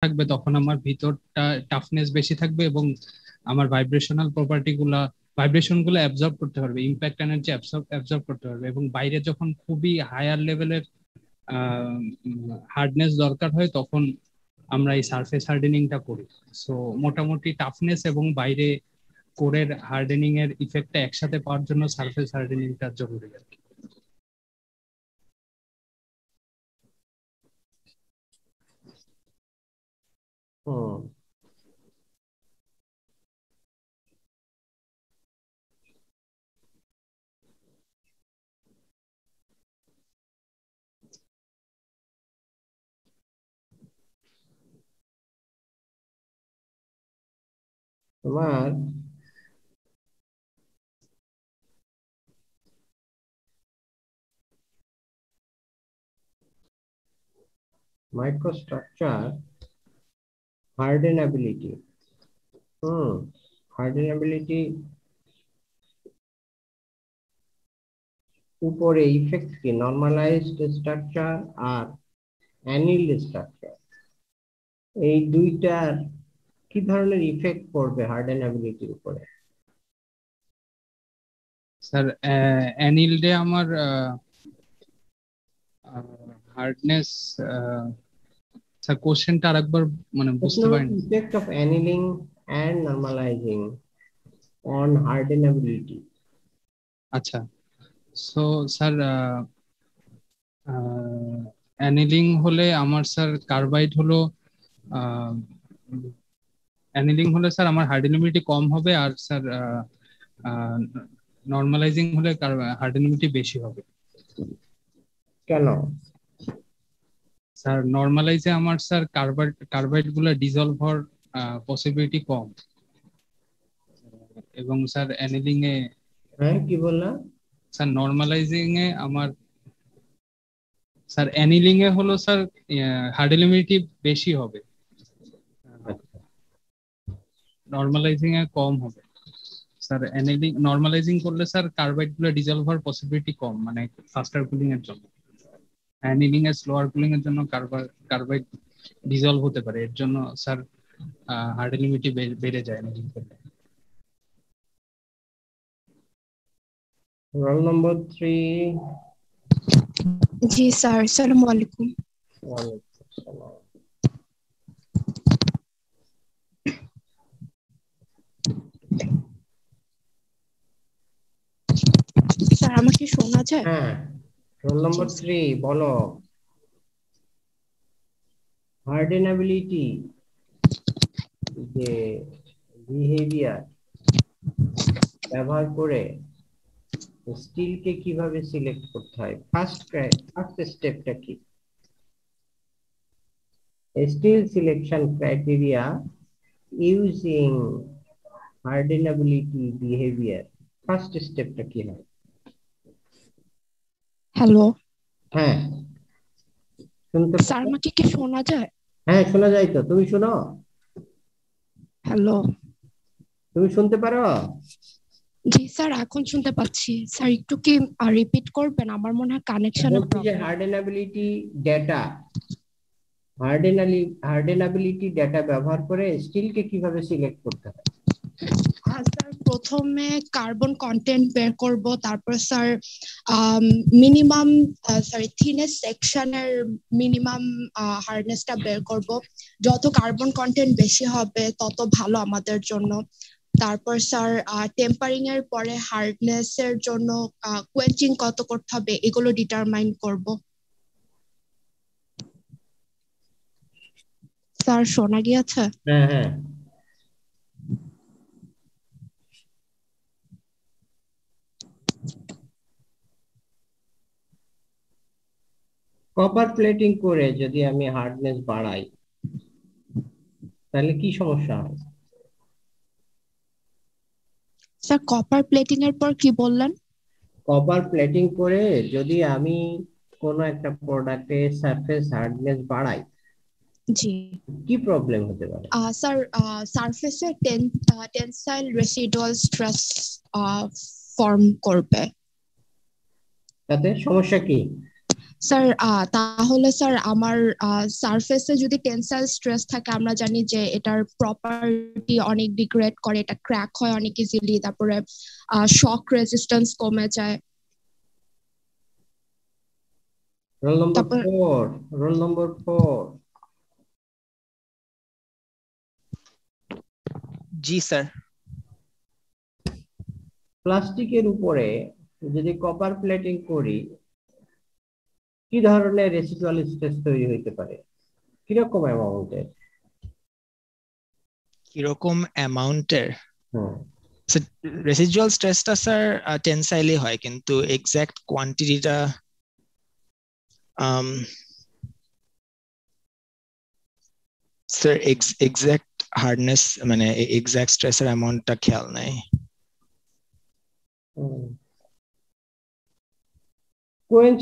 থাকবে তখন আমার ভিতরটা টাফনেস বেশি থাকবে এবং আমার ভাইব্রেশন গুলো অ্যাবজর্ব করতে পারবে, ইম্প্যাক্ট এনার্জি অ্যাবজর্ব করতে পারবে। এবং বাইরে যখন খুবই হায়ার লেভেলের হার্ডনেস দরকার হয় তখন আমরা এই সারফেস হার্ডেনিংটা করি। সো মোটামুটি টাফনেস এবং বাইরে কোরের হার্ডেনিং এর ইফেক্টটা একসাথে পাওয়ার জন্য সারফেস হার্ডেনিংটা জরুরি আর কি। হুম। তোমার মাইক্রোস্ট্রাকচার হার্ডেনাবিলিটি, হার্ডেনাবিলিটি উপরে ইফেক্ট কি নরমালাইজড স্ট্রাকচার আর অ্যানিল্ড স্ট্রাকচার, এই দুইটার কি ধরনের ইফেক্ট পড়বে হার্ডেনাবিলিটির উপরে? স্যার অ্যানিলডে আমার হার্ডনেস, স্যার কোশ্চেনটা আরেকবার মানে প্রশ্ন বুঝতে হচ্ছে পারিনি। Effect of annealing and normalizing on hardenability. আচ্ছা, সো স্যার অ্যানিলিং হলে আমার স্যার কার্বাইড হলো, অ্যানিলিং হলে স্যার আমার হার্ডেনিমিটি কম হবে, আর স্যার নর্মালাইজিং হলে হার্ডেনিমিটি বেশি হবে। কেন? স্যার নর্মালাইজে আমার স্যার কার্বাইড গুলো ডিজলভ হওয়ার পসিবিলিটি কম, এবং স্যার অ্যানিলিং এ, হ্যাঁ, কি বললাম? স্যার নর্মালাইজিং এ আমার, স্যার অ্যানিলিং এ হলো স্যার হার্ডেনিমিটি বেশি হবে, আচ্ছা। নর্মালাইজিং এ কম হবে। স্যার নর্মালাইজিং করলে স্যার কার্বাইড গুলো ডিজলভ হওয়ার পসিবিলিটি কম, মানে ফাস্টার কুলিং এর জন্য। অ্যানিলিং এর স্লোয়ার কুলিং এর জন্য কার্বাইড ডিজলভ হতে পারে, এর জন্য স্যার হার্ডেনিমিটি বেড়ে যায় অ্যানিলিং করলে। Roll number 3। জি স্যার, আসসালামু আলাইকুম। ওয়ালাইকুম আসসালাম। স্যার আমাকে শোনা যায়? হ্যাঁ, রোল নম্বর 3 বলো। হার্ডেনাবিলিটি যে বিহেভিয়ার ব্যবহার করে স্টিলকে কিভাবে সিলেক্ট করতে হয়, ফার্স্ট স্টেপটা কি? Steel selection criteria using hardenability behaviour, first স্টেপটা কি হয়? হ্যালো হ্যাঁ, শুনতে স্যার, পাচ্ছ? আমাকে কি শোনা যায়? হ্যাঁ, শোনা যায় তো, তুমি শোনো? হ্যালো। তুমি শুনতে পারো? জি স্যার, এখন শুনতে পাচ্ছি। স্যার একটু কি রিপিট করবেন? আমার মনে হয় কানেকশনের বলছি যে প্রবলেম। হার্ডেনাবিলিটি ডেটা, হার্ডেনাবিলিটি ডেটা ব্যবহার করে স্টিলকে কিভাবে সিলেক্ট করতে হয়? স্যার প্রথমে কার্বন কন্টেন্ট বের করব, তারপর স্যার মিনিমাম থিনেস সেকশনের মিনিমাম হার্ডনেসটা বের করব। যত কার্বন কন্টেন্ট বেশি হবে তত ভালো আমাদের জন্য। তারপর স্যার টেম্পারিং এর পরে হার্ডনেস এর জন্য কোয়েঞ্চিং কত করতে হবে এগুলো ডিটারমাইন করব। স্যার শোনা গিয়েছে? হ্যাঁ, হ্যাঁ। কপার প্লেটিং করে যদি আমি হার্ডনেস বাড়াই তাহলে কি সমস্যা হয়? স্যার কপার প্লেটিং এর পর কি বললেন? কপার প্লেটিং করে যদি আমি কোনো একটা প্রোডাক্টে সারফেস হার্ডনেস বাড়াই, জি কি প্রবলেম হতে পারে? স্যার, সারফেসে টেনসাইল রেসিডুয়াল স্ট্রেস ফর্ম করবে। তাতে সমস্যা কি? স্যার তাহলে স্যার আমার সারফেসে যদি টেনসাইল স্ট্রেস থাকে, আমরা জানি যে এটার প্রপার্টি অনেক ডিগ্রেড করে, এটা ক্র্যাক হয় অনেক ইজিলি, তারপরে শক রেজিস্ট্যান্স কমে যায়। রোল নম্বর তারপর 4, রোল নম্বর 4। জি স্যার। প্লাস্টিকের উপরে যদি কপার প্লেটিং করি, কি ধরনের রেসিডুয়াল স্ট্রেস তৈরি হইতে পারে, কিরকম অ্যামাউন্টের? কিরকম অ্যামাউন্টের? হুম, রেসিডুয়াল স্ট্রেসটা স্যার টেনসাইলে হয়, কিন্তু এক্সাক্ট কোয়ান্টিটিটা স্যার এক্সাক্ট হার্ডনেস মানে এক্সাক্ট স্ট্রেসের অ্যামাউন্টটা খেয়াল নাই। কোয়েঞ্চ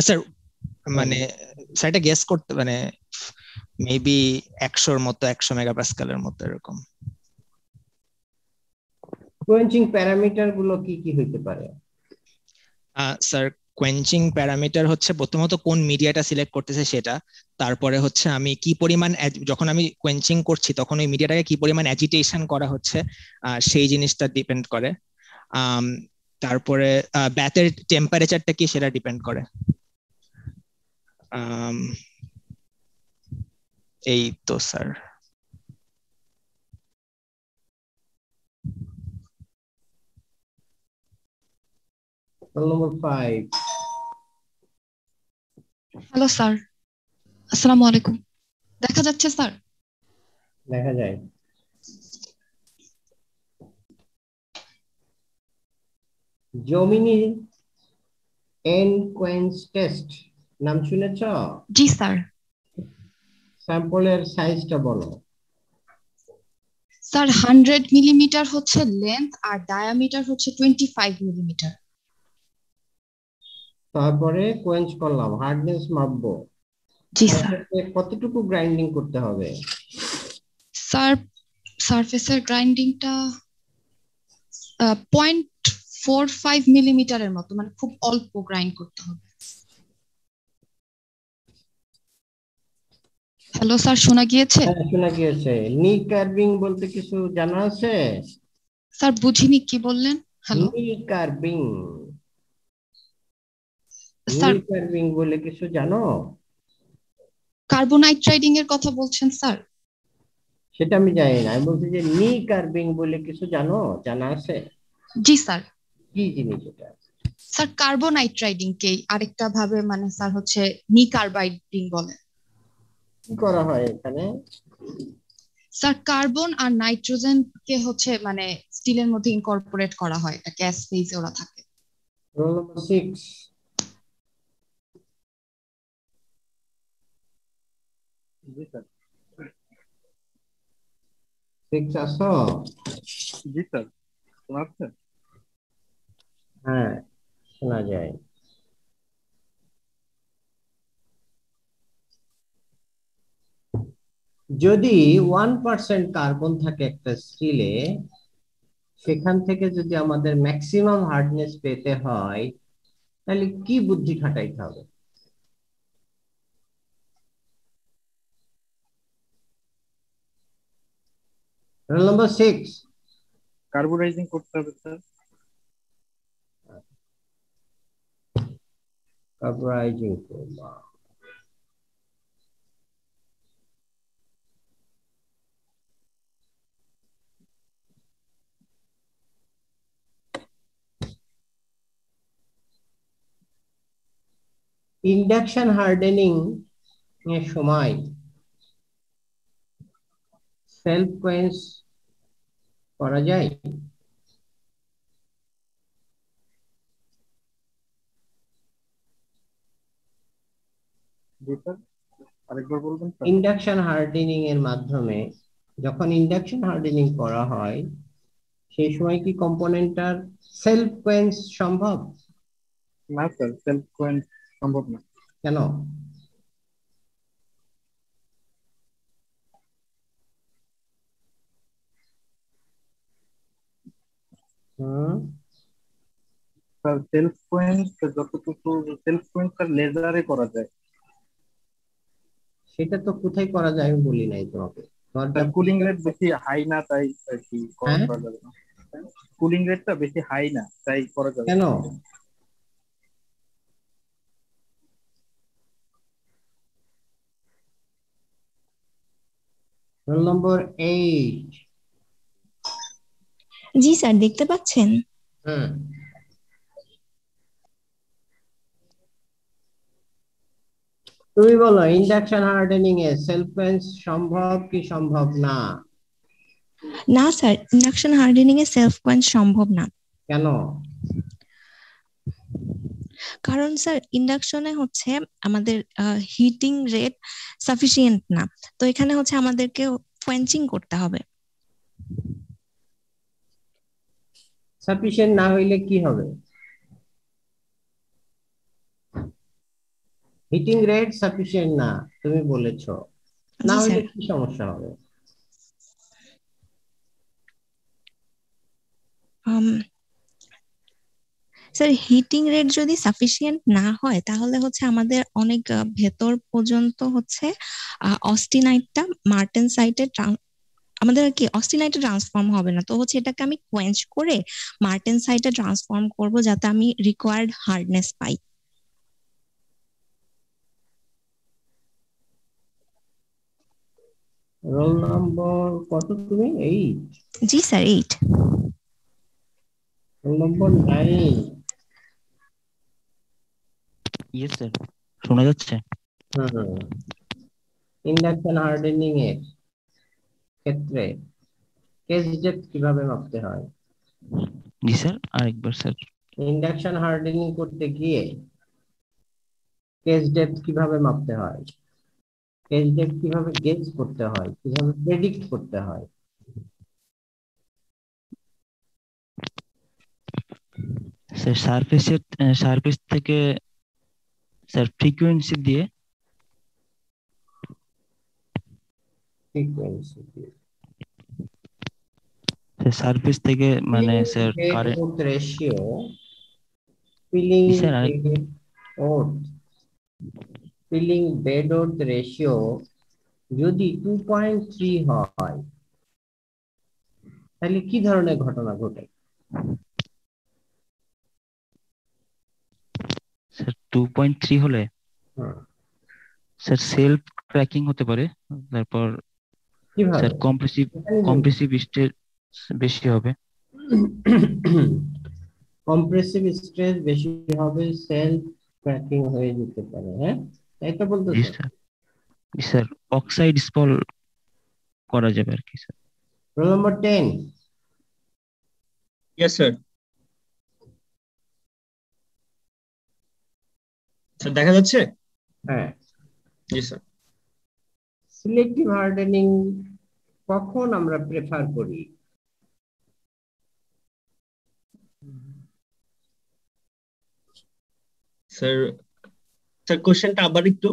স্যার মানে স্যার এটা গেস করতে মানে মেবি 100-র মতো, 100 মেগাপাস্কালের মতো এরকম। কোয়েঞ্চিং প্যারামিটার গুলো কি কি হইতে পারে? স্যার কোয়েঞ্চিং প্যারামিটার হচ্ছে প্রথমত কোন মিডিয়াটা সিলেক্ট করতেছে সেটা, তারপরে হচ্ছে আমি কি পরিমাণ যখন আমি কোয়েঞ্চিং করছি তখন ওই মিডিয়াটাকে কি পরিমাণ অ্যাজিটেশন করা হচ্ছে সেই জিনিসটা ডিপেন্ড করে। তারপরে ব্যাথের টেম্পারেচারটা কি সেটা ডিপেন্ড করে। এই তো স্যার। রোল নম্বর 5। হ্যালো স্যার, আসসালামু আলাইকুম। দেখা যাচ্ছে স্যার? দেখা যায়। জমিনি এন কোয়েঞ্চ টেস্ট নাম শুনেছ? জি স্যার। স্যাম্পলের সাইজটা বলো। স্যার 100 মিলিমিটার হচ্ছে লেন্থ আর ডায়ামিটার হচ্ছে 25 মিলিমিটার। তারপরে কোয়েঞ্চ করলাম, হার্ডনেস মাপবো। জি স্যার। কতটুকু গ্রাইন্ডিং করতে হবে? স্যার সারফেসের গ্রাইন্ডিংটা 0.45 মিলিমিটারের মতো, মানে খুব অল্প গ্রাইন্ড করতে হবে। হ্যালো স্যার, শোনা গিয়েছে? হ্যাঁ, শোনা গিয়েছে। নি কার্ভিং বলতে কিছু জানা আছে? স্যার বুঝিনি, কি বললেন? হ্যালো নি কার্ভিং, নি স্যার, কার্ভিং বলে কিছু জানো? কার্বোনাইট্রাইডিং এর কথা বলছেন স্যার? সেটা আমি জানি না, আমি বলছি যে নি কার্ভিং বলে কিছু জানো, জানা আছে? জি স্যার। কি জিনিস এটা? স্যার কার্বোনাইট্রাইডিং কে আরেকটা ভাবে মানে স্যার হচ্ছে নিকার্বাইডিং বলে। কি করা হয় এখানে? স্যার কার্বন আর নাইট্রোজেন কে হচ্ছে মানে স্টিলের মধ্যে ইনকর্পোরেট করা হয়, এটা গ্যাস ফেজে ওরা থাকে। Roll number 6। জি স্যার। 6 আসো? জি স্যার, শোনা যাচ্ছে? হ্যাঁ, শোনা যায়। যদি 1% কার্বন থাকে একটা স্টিলে, সেখান থেকে যদি আমাদের ম্যাক্সিমাম হার্ডনেস পেতে হয়, তাহলে কি বুদ্ধি খাটাইতে হবে? Roll number 6। কার্বোরাইজিং করতে হবে স্যার। কার্বোরাইজিং করবা। ইন্ডাকশন হার্ডেনিং এর সময় সেলফ কোয়েন্স করা যায়? জি স্যার, আরেকবার বলবেন স্যার? ইন্ডাকশন হার্ডেনিং এর মাধ্যমে যখন ইন্ডাকশন হার্ডেনিং করা হয়, সেই সময় কি কম্পোনেন্টটার সেলফ কোয়েন্স সম্ভব? না স্যার, সেলফ কোয়েন্স সম্ভব না। কেন? হুম, স্যার সেলফ কোয়েন্স যতটুকু সেলফ কোয়েন্স স্যার লেজারে করা যায়। সেটা তো কোথায় করা যায় আমি বলি নাই তোমাকে, তোমার স্যার কুলিং রেট বেশি হাই না তাই আর কি হ্যাঁ করা যাবে না। কুলিং রেটটা বেশি হাই না তাই করা যাবে কেন? না। Roll number 8। জি স্যার, দেখতে পাচ্ছেন? হুম, তুমি বলো ইন্ডাকশন হার্ডেনিং এ সেলফ কোয়েন্স সম্ভব কি সম্ভব না? না স্যার, ইন্ডাকশন হার্ডেনিং এ সেলফ কোয়েন্স সম্ভব না। কেন? কারণ স্যার ইন্ডাকশনে হচ্ছে আমাদের হিটিং রেট সাফিসিয়েন্ট না, তো এখানে হচ্ছে আমাদেরকে কোয়েঞ্চিং করতে হবে। সাফিসিয়েন্ট না হইলে কি হবে? হিটিং রেট সাফিসিয়েন্ট না তুমি বলেছো, না জি হইলে স্যার। কি সমস্যা হবে? স্যার হিটিং রেট যদি সাফিসিয়েন্ট না হয় তাহলে হচ্ছে আমাদের অনেক ভেতর পর্যন্ত হচ্ছে অস্টিনাইটটা মার্টেনসাইটে আমাদের আর কি অস্টিনাইটে ট্রান্সফর্ম হবে না, তো হচ্ছে এটাকে আমি কোয়েঞ্চ করে মার্টেনসাইটে ট্রান্সফর্ম করব যাতে আমি রিকোয়ার্ড হার্ডনেস পাই। রোল নম্বর কত তুমি? 8? জি sir, 8। Roll number 9। Yes sir, শোনা যাচ্ছে? ইন্ডাকশন হার্ডেনিং এর ক্ষেত্রে কেস ডেপথ কিভাবে মাপতে হয়? জি স্যার, আরেকবার স্যার। ইন্ডাকশন হার্ডেনিং করতে গিয়ে কেস ডেপথ কিভাবে মাপতে হয়, কেস ডেপথ কিভাবে গেজ করতে হয়, কিভাবে প্রেডিক্ট করতে হয়? স্যার সারফেস থেকে স্যার ফ্রিকোয়েন্সি দিয়ে ফ্রিকোয়েন্সি সারফেস থেকে মানে sir current ratio peeling sir peeling bed worth ratio যদি 2.3 হয় তাহলে কি ধরনের ঘটনা ঘটে? স্যার 2.3 হলে স্যার সেলফ ক্র্যাকিং হতে পারে, তারপর কিভাবে? স্যার কম্প্রেসিভ স্ট্রেস বেশি হবে। কম্প্রেসিভ স্ট্রেস বেশি হবে, সেলফ ক্র্যাকিং হয়ে যেতে পারে, হ্যাঁ তাই তো বলতে জি স্যার। জি স্যার, অক্সাইড স্পল করা যাবে আর কি স্যার। রোল নম্বর 10। Yes sir. স্যার দেখা যাচ্ছে? হ্যাঁ জি স্যার। সিলেক্টিভ হার্ডেনিং কখন আমরা প্রেফার করি? স্যার স্যার কোশ্চেনটা আবার একটু।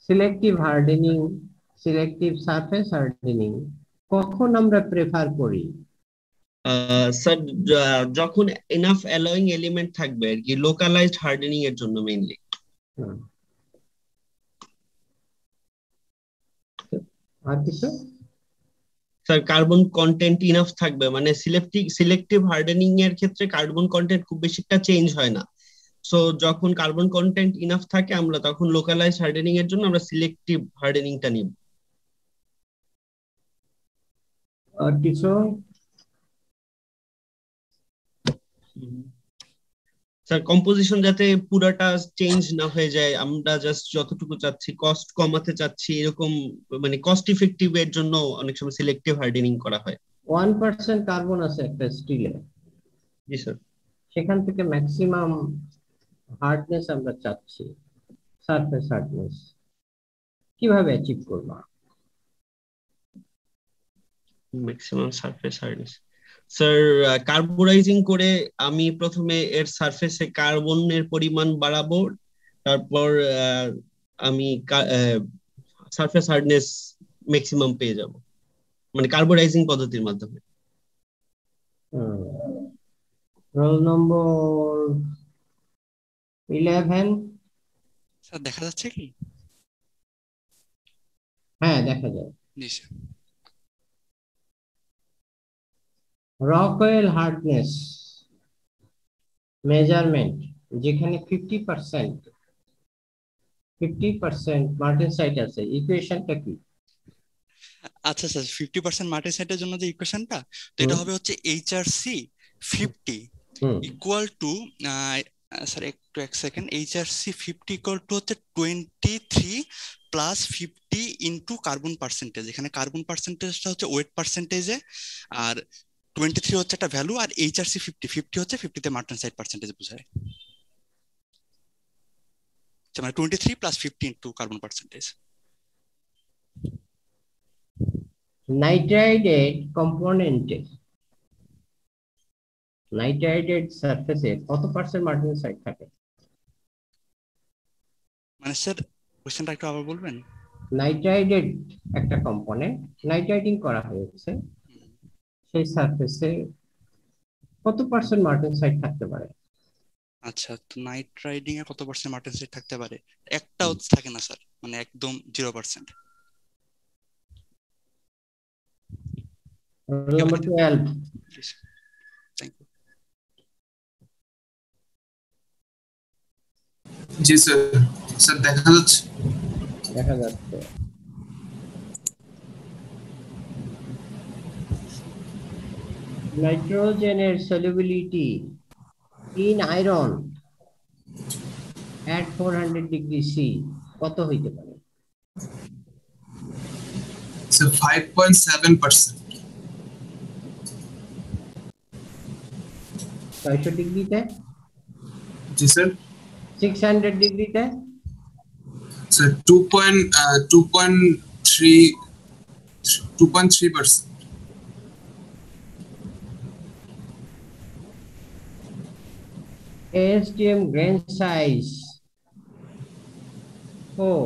Selective hardening, selective surface hardening কখন আমরা প্রেফার করি? স্যার যখন এনাফ অ্যালোয়িং এলিমেন্ট থাকবে আর কি, লোকালাইজড হার্ডেনিং এর জন্য মেইনলি। আর কিছু? স্যার কার্বন কন্টেন্ট ইনাফ থাকবে, মানে সিলেক্টিভ হার্ডেনিং এর ক্ষেত্রে কার্বন কন্টেন্ট খুব বেশি একটা চেঞ্জ হয় না। সো যখন কার্বন কন্টেন্ট ইনাফ থাকে আমরা তখন লোকালাইজড হার্ডেনিং এর জন্য আমরা সিলেক্টিভ হার্ডেনিংটা নিব। আর কিছু? স্যার কম্পোজিশন যাতে পুরাটা চেঞ্জ না হয়ে যায়, আমরা জাস্ট যতটুকু চাচ্ছি কস্ট কমাতে চাচ্ছি এরকম, মানে কস্ট ইফেক্টিভ এর জন্য অনেক সময় সিলেক্টিভ হার্ডেনিং করা হয়। 1% কার্বন আছে একটা স্টিলে, জি স্যার। সেখান থেকে ম্যাক্সিমাম হার্ডনেস আমরা চাচ্ছি, সারফেস হার্ডনেস কিভাবে অ্যাচিভ করব? Maximum surface hardness sir carburising করে আমি প্রথমে এর সারফেসে কার্বনের পরিমাণ বাড়াবো, তারপর আমি সারফেস হার্ডনেস ম্যাক্সিমাম পেয়ে যাব, মানে কার্বোরাইজিং পদ্ধতির মাধ্যমে। রোল নম্বর 11, স্যার দেখা যাচ্ছে কি? হ্যাঁ দেখা যায়। জি স্যার। রকওয়েল হার্ডনেস মেজারমেন্ট যেখানে 50% মার্টেনসাইট আছে, ইকুয়েশনটা কি? আচ্ছা স্যার, 50% মার্টেনসাইটের জন্য যে ইকুয়েশনটা, তো এটা হবে হচ্ছে HRC 50 ইকুয়াল টু, স্যার একটু এক সেকেন্ড, HRC 50 ইকুয়াল টু হচ্ছে 23 প্লাস 50 ইন্টু কার্বন পার্সেন্টেজ। এখানে কার্বন পার্সেন্টেজটা হচ্ছে ওয়েট পার্সেন্টেজে, আর 23 হচ্ছে একটা ভ্যালু, আর HRC 50 হচ্ছে 50তে মার্টেনসাইট পার্সেন্টেজ বোঝায়। মানে 23 প্লাস 50 ইন্টু কার্বন পার্সেন্টেজ। নাইট্রাইডেট কম্পোনেন্টে নাইট্রাইডেট সারফেসে কত পার্সেন্ট মার্টেনসাইট থাকে? মানে স্যার কোশ্চেনটা একটু আবার বলবেন? নাইট্রাইডেট একটা কম্পোনেন্ট, নাইট্রাইডিং করা হয়েছে, সেই সারফেসে কত পার্সেন্ট মার্টেনসাইট থাকতে পারে? আচ্ছা, তো নাইট্রাইডিং এ কত পার্সেন্ট মার্টেনসাইট থাকতে পারে? একটাও থাকে না স্যার, মানে একদম 0%। নাম্বার 12। Thank you. জি স্যার, স্যার দেখা যাচ্ছে? দেখা যাচ্ছে। নাইট্রোজেনের solubility in iron at 400 degree C কত হইতে পারে? স্যার 5.7%। 600 ডিগ্রিতে? জি স্যার। 600 ডিগ্রিতে? Sir 2.3%। ASTM grain size 4,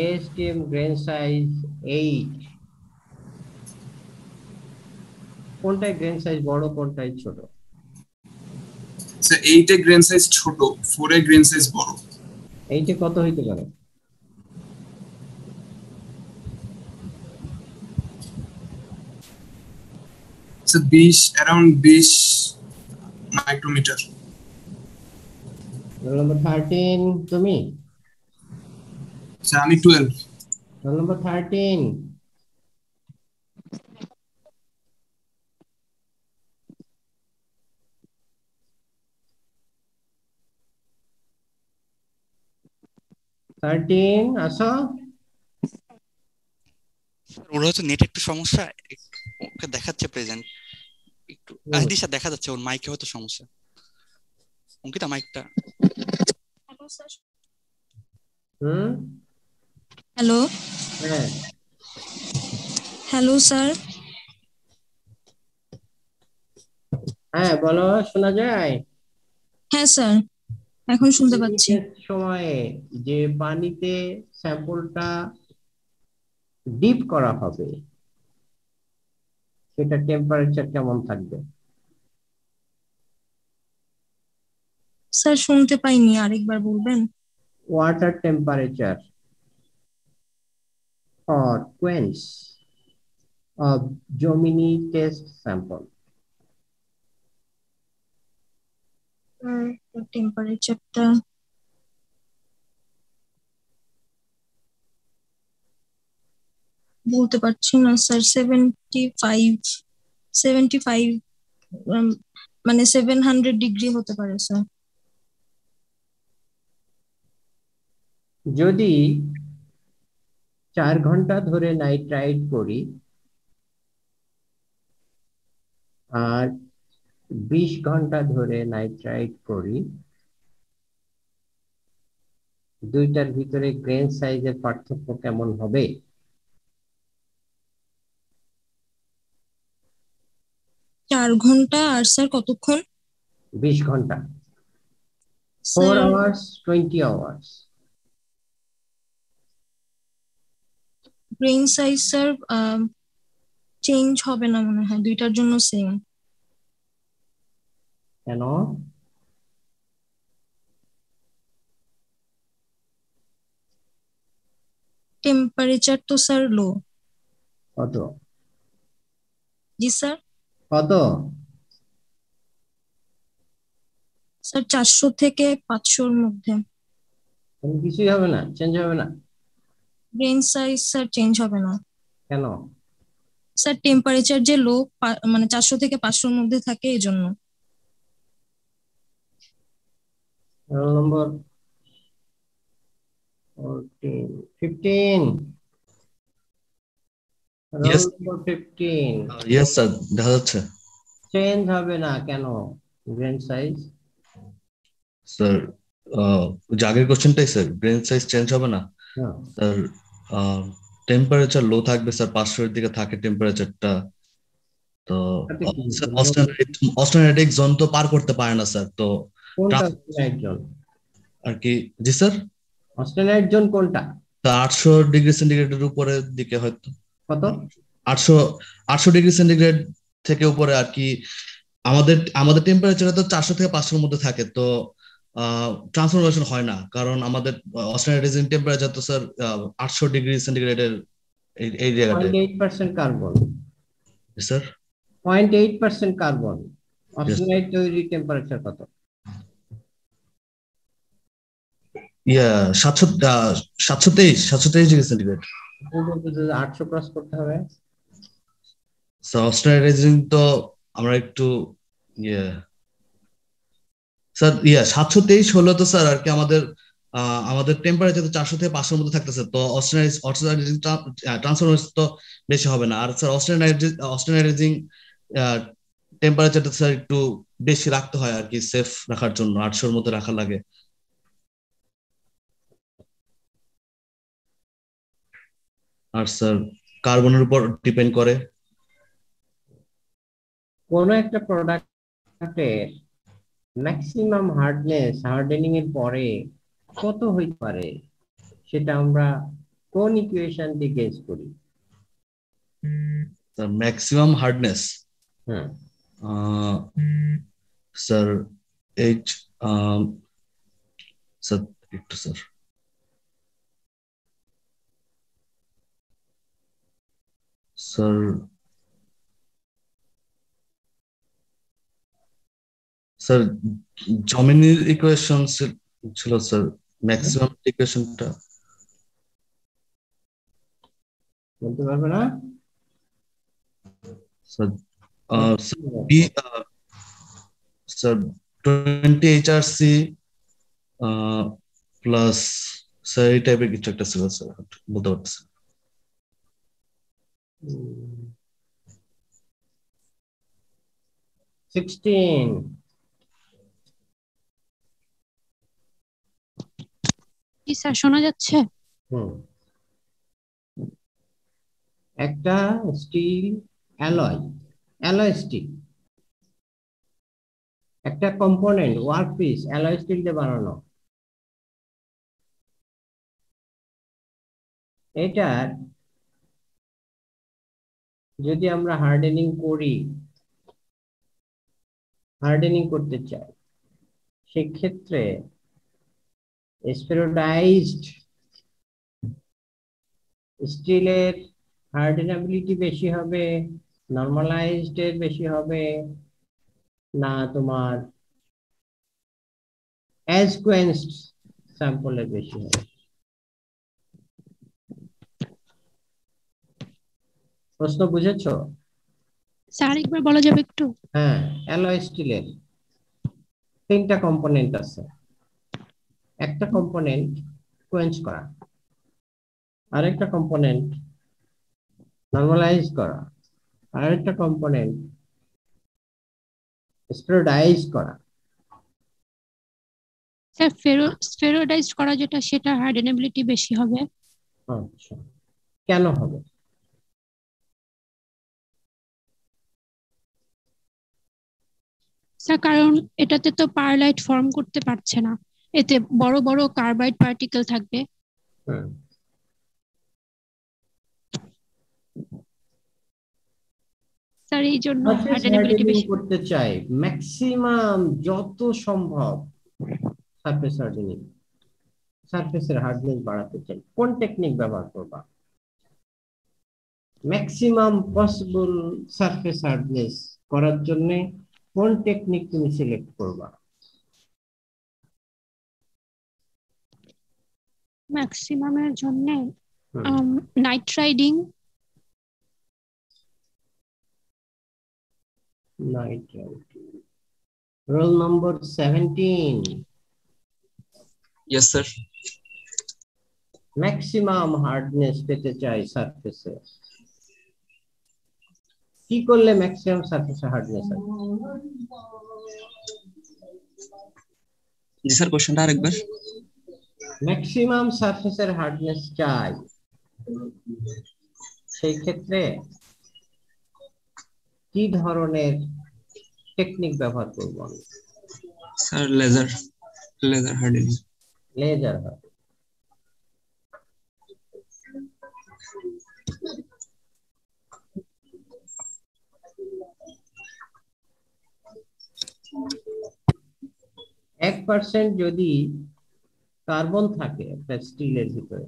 ASTM grain size 8, কোনটায় গ্রেন সাইজ বড় কোনটায় ছোট? স্যার 8 এ গ্রেন সাইজ ছোট, 4 এ গ্রেন সাইজ বড়। 8 এ কত হইতে পারে? Sir 20, around 20 micrometer. নাম্বার 13 তুমি? স্যার আমি 12। নাম্বার 13। আসো। ওরা হচ্ছে নেট একটু সমস্যা, ওকে দেখাচ্ছে প্রেজেন্ট একটু। দিশা দেখা যাচ্ছে, ওর মাইকে হয়তো সমস্যা। অঙ্কিতা মাইকটা। হ্যালো। হ্যাঁ হ্যালো স্যার। হ্যাঁ বলো, শোনা যায়? হ্যাঁ স্যার, এখন শুনতে পাচ্ছি। সময়ে যে পানিতে স্যাম্পলটা ডিপ করা হবে সেটা টেম্পারেচার কেমন থাকবে? স্যার শুনতে পাইনি, আরেকবার বলবেন? Water temperature or quench of Jomini test sample. টেম্পারেচারটা বলতে পারছি না স্যার। 75 মানে 700 ডিগ্রি হতে পারে স্যার। যদি 4 ঘন্টা ধরে নাইট্রাইট করি আর 20 ঘন্টা ধরে নাইট্রাইট করি, দুইটার ভিতরে গ্রেন সাইজের পার্থক্য কেমন হবে? 4 ঘন্টা আর স্যার কতক্ষণ? 20 ঘন্টা। 4 hours 20 hours। Grain size sir change হবে না মনে হয়, দুইটার জন্য সেম। কেন? টেম্পারেচার তো স্যার লো। কত? জি স্যার। কত? স্যার 400 থেকে 500 এর মধ্যে। কিছুই হবে না, চেঞ্জ হবে না? গ্রেন সাইজ স্যার চেঞ্জ হবে না। কেন? স্যার টেম্পারেচার যে লো, মানে 400 থেকে 500 এর মধ্যে থাকে এই জন্য। Roll number 15 roll number 15। Yes sir, দেখা যাচ্ছে। চেঞ্জ হবে না কেন গ্রেন সাইজ? স্যার যে আগের কোশ্চেনটাই স্যার, গ্রেন সাইজ চেঞ্জ হবে না স্যার। টেম্পারেচার লো থাকবে স্যার, 500 এর দিকে থাকে টেম্পারেচারটা। তো অস্টেনাইটিক জোন তো পার করতে পারে না স্যার। তো কোনটা অস্টেনাইট জোন আর কি? জি স্যার, অস্টেনাইট জোন কোনটা? 800 ডিগ্রি সেন্টিগ্রেডের উপরের দিকে হয়তো। কত? 800 ডিগ্রি সেন্টিগ্রেড থেকে উপরে আর কি। আমাদের টেম্পারেচার তো 400 থেকে 500 এর মধ্যে থাকে। তো ট্রান্সফরমেশন হয় না, কারণ আমাদের অস্টেনাইটিং টেম্পারেচার তো স্যার 800 ডিগ্রি সেন্টিগ্রেডের এই জায়গাটায়। 0.8% কার্বন। Sir 0.8% carbon. অস্টেনাইট তৈরি টেম্পারেচার কত? 723 ডিগ্রি সেন্টিগ্রেড। 800 ক্রস করতে হবে। অস্টেনাইটিং তো আমরা একটু স্যার 723 হলো তো স্যার আর কি আমাদের টেম্পারেচার তো 400 থেকে 500 এর মধ্যে থাকতেছে। তো অস্টেনাইটিং ট্রান্সফরমেশন তো বেশি হবে না। আর স্যার অস্টেনাইটিং টেম্পারেচারটা স্যার একটু বেশি রাখতে হয় আর কি, সেফ রাখার জন্য 800 এর মধ্যে রাখা লাগে। আর স্যার কার্বনের উপর ডিপেন্ড করে। কোন একটা প্রোডাক্টের ম্যাক্সিমাম হার্ডেনিং এর পরে কত হইতে পারে সেটা আমরা কোন ইকুয়েশন দিয়ে গেস করি? Sir maximum hardness, sir sir একটু স্যার স্যার জমিনির ইকুয়েশন ছিল স্যার, ম্যাক্সিমাম ইকুয়েশনটা বলতে পারবে না sir? Sir 20 HRC plus sir এই টাইপের কিছু একটা ছিল স্যার, বলতে পারছি। জি স্যার, শোনা যাচ্ছে? একটা স্টিল অ্যালয় স্টিল, একটা component work piece alloy still দিয়ে বানানো। এটার যদি আমরা হার্ডেনিং করতে চাই, সেক্ষেত্রে স্পেরোডাইজড স্টিলের হার্ডেনাবিলিটি বেশি হবে, নরমালাইজড এর বেশি হবে, না তোমার অ্যাজ কোয়েন্সড স্যাম্পলের বেশি হবে? প্রশ্ন বুঝেছো? স্যার একবার বলা যাবে একটু? হ্যাঁ, অ্যালয় স্টিলের 3টা কম্পোনেন্ট আছে। একটা কম্পোনেন্ট কোয়েঞ্চ করা, আরেকটা কম্পোনেন্ট নরমালাইজ করা, আরেকটা কম্পোনেন্ট স্পেরোডাইজ করা। স্যার স্ফেরোডাইজড করা যেটা, সেটা হার্ডেনেবিলিটি বেশি হবে। আচ্ছা, কেন হবে? স্যার কারণ এটাতে তো পারলাইট ফর্ম করতে পারছে না, এতে বড় বড় কার্বাইড পার্টিকেল থাকবে। স্যার স্যার এই জন্য সারফেস হার্ডেনেবিলিটি হার্ডেনিং বেশি। করতে চাই ম্যাক্সিমাম যত সম্ভব সারফেস হার্ডেনিং, সারফেসের হার্ডনেস বাড়াতে চাই, কোন টেকনিক ব্যবহার করবা? ম্যাক্সিমাম পসিবল সারফেস হার্ডনেস করার জন্য কোন টেকনিক তুমি সিলেক্ট করবা? ম্যাক্সিমামের জন্য night riding. Night riding. Roll number 17। Yes sir. Maximum hardness পেতে চাই সারফেসে, কি করলে ম্যাক্সিমাম সারফেসে হার্ডনেস হবে? জি স্যার, কোশ্চেনটা আরেকবার। ম্যাক্সিমাম সারফেসের হার্ডনেস চাই, সেই ক্ষেত্রে কি ধরনের টেকনিক ব্যবহার করব? Sir laser hardening. Laser hardening. এক পার্সেন্ট যদি কার্বন থাকে একটা স্টিলের ভিতরে,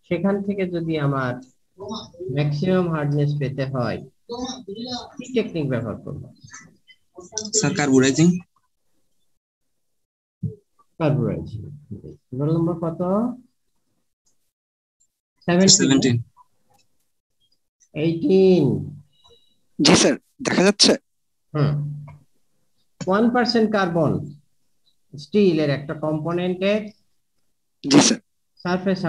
সেখান থেকে যদি আমার ম্যাক্সিমাম হার্ডনেস পেতে হয় কি টেকনিক ব্যবহার করব? Sir carburising. Carburising. Role number কত? 17। 18। জি স্যার, দেখা যাচ্ছে। 1% কার্বন স্টিলের একটা কম্পোনেন্টের জি স্যার সারফেস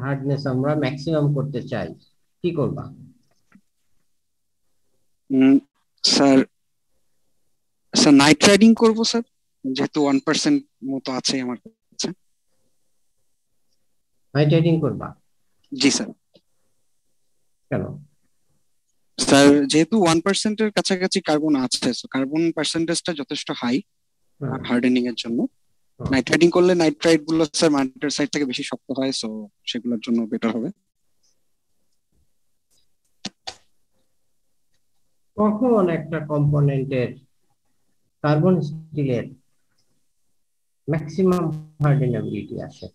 হার্ডনেস আমরা ম্যাক্সিমাম করতে চাই, কি করবা? স্যার স্যার নাইট রাইডিং করব স্যার, যেহেতু 1% মতো আছে আমার কাছে। নাইট রাইডিং করবা? জি স্যার। কেন? স্যার যেহেতু 1% এর কাছাকাছি কার্বন আছে, কার্বন পার্সেন্টেজটা যথেষ্ট হাই হার্ডেনিং এর জন্য। নাইট রাইডিং করলে নাইট্রাইট গুলো স্যার মার্টের সাইড থেকে বেশি শক্ত হয়, সো সেগুলোর জন্য বেটার হবে। কখন একটা কম্পোনেন্টের কার্বন স্টিলের ম্যাক্সিমাম হার্ডেনেবিলিটি আসে?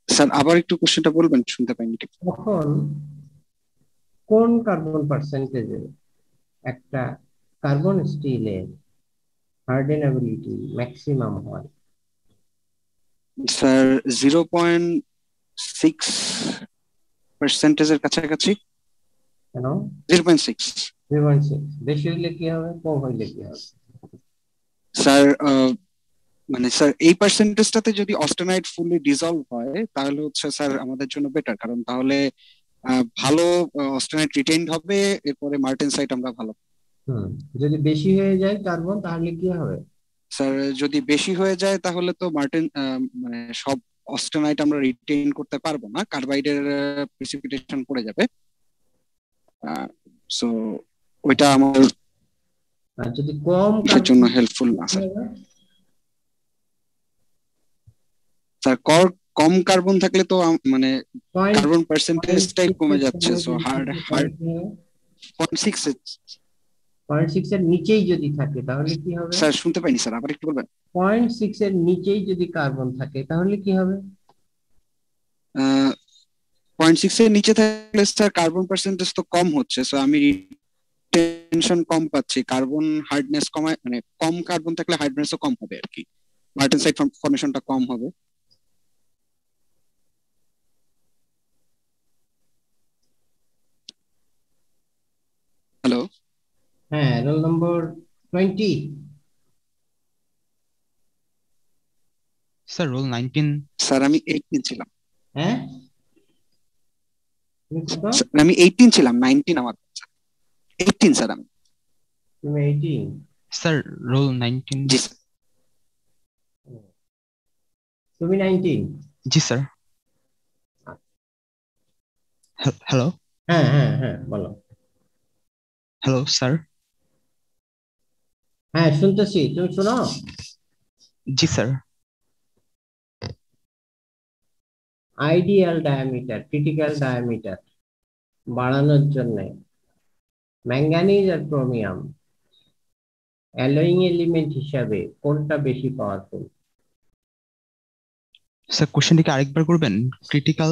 স্যার আবার একটু কোশ্চেনটা বলবেন, শুনতে পাইনি ঠিক। তখন কোন কার্বন পার্সেন্টেজে একটা কার্বন স্টিলের হার্ডেনেবিলিটি ম্যাক্সিমাম হয়? স্যার 0.6% এর কাছাকাছি। কেন 0.6? 0.6 বেশি হইলে কি হবে, কম হইলে কি হবে? স্যার মানে স্যার এই পার্সেন্টেজটাতে যদি অস্টেনাইট ফুলি ডিসলভ হয় তাহলে হচ্ছে স্যার আমাদের জন্য বেটার, কারণ তাহলে ভালো অস্টেনাইট রিটেইনড হবে, এরপরে মার্টেনসাইট আমরা ভালো। যদি বেশি হয়ে যায় কার্বন তাহলে কি হবে? স্যার যদি বেশি হয়ে যায় তাহলে তো মার্টেন মানে সব অস্টেনাইট আমরা রিটেইন করতে পারবো না, কার্বাইডের প্রেসিপিটেশন পড়ে যাবে। সো ওইটা আমার যদি কম এর জন্য হেল্পফুল না স্যার। স্যার কম কার্বন থাকলে তো মানে কার্বন পার্সেন্টেজটাই কমে যাচ্ছে, সো হার্ড 0.6 এর নিচেই যদি থাকে তাহলে কি হবে? স্যার শুনতে পাইনি স্যার, আবার একটু বলবেন। 0.6 এর নিচেই যদি কার্বন থাকে তাহলে কি হবে? 0.6 এর নিচে থাকলে স্যার কার্বন পার্সেন্টেজ তো কম হচ্ছে, সো আমি রিটেনশন কম পাচ্ছি, কার্বন হার্ডনেস কমায়, মানে কম কার্বন থাকলে হার্ডনেসও কম হবে আর কি, মার্টেনসাইট ফর্মেশনটা কম হবে। হ্যালো, হ্যাঁ, role number 20। Sir roll 19। Sir আমি 18 ছিলাম। হ্যাঁ আমি 18 ছিলাম, 19 আমার। 18 স্যার আমি। তুমি 18? Sir roll 19। জি স্যার। তুমি 19? জি স্যার। হ্যালো। হ্যাঁ হ্যাঁ হ্যাঁ বলো। Hello sir. হ্যাঁ শুনতেছি, তুমি শোনো? জি sir. Ideal diameter, critical diameter বাড়ানোর জন্য ম্যাঙ্গানিজ আর ক্রোমিয়াম অ্যালয়িং এলিমেন্ট হিসাবে কোনটা বেশি পাওয়ারফুল? স্যার কোশ্চেনটিকে আরেকবার করবেন। ক্রিটিক্যাল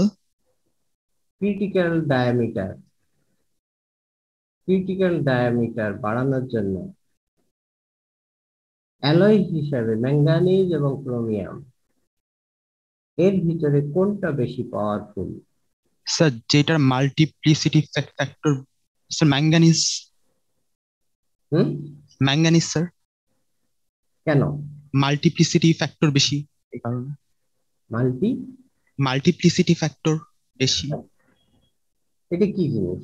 ডায়ামিটার বাড়ানোর জন্য অ্যালয় হিসাবে ম্যাঙ্গানিজ এবং ক্রোমিয়াম এর ভিতরে কোনটা বেশি পাওয়ারফুল? স্যার যেটার multiplicity factor sir manganese. Manganese sir. কেন? মাল্টিপ্লিসিটি ফ্যাক্টর বেশি, এই কারণে। মাল্টিপ্লিসিটি ফ্যাক্টর বেশি। এটা কি জিনিস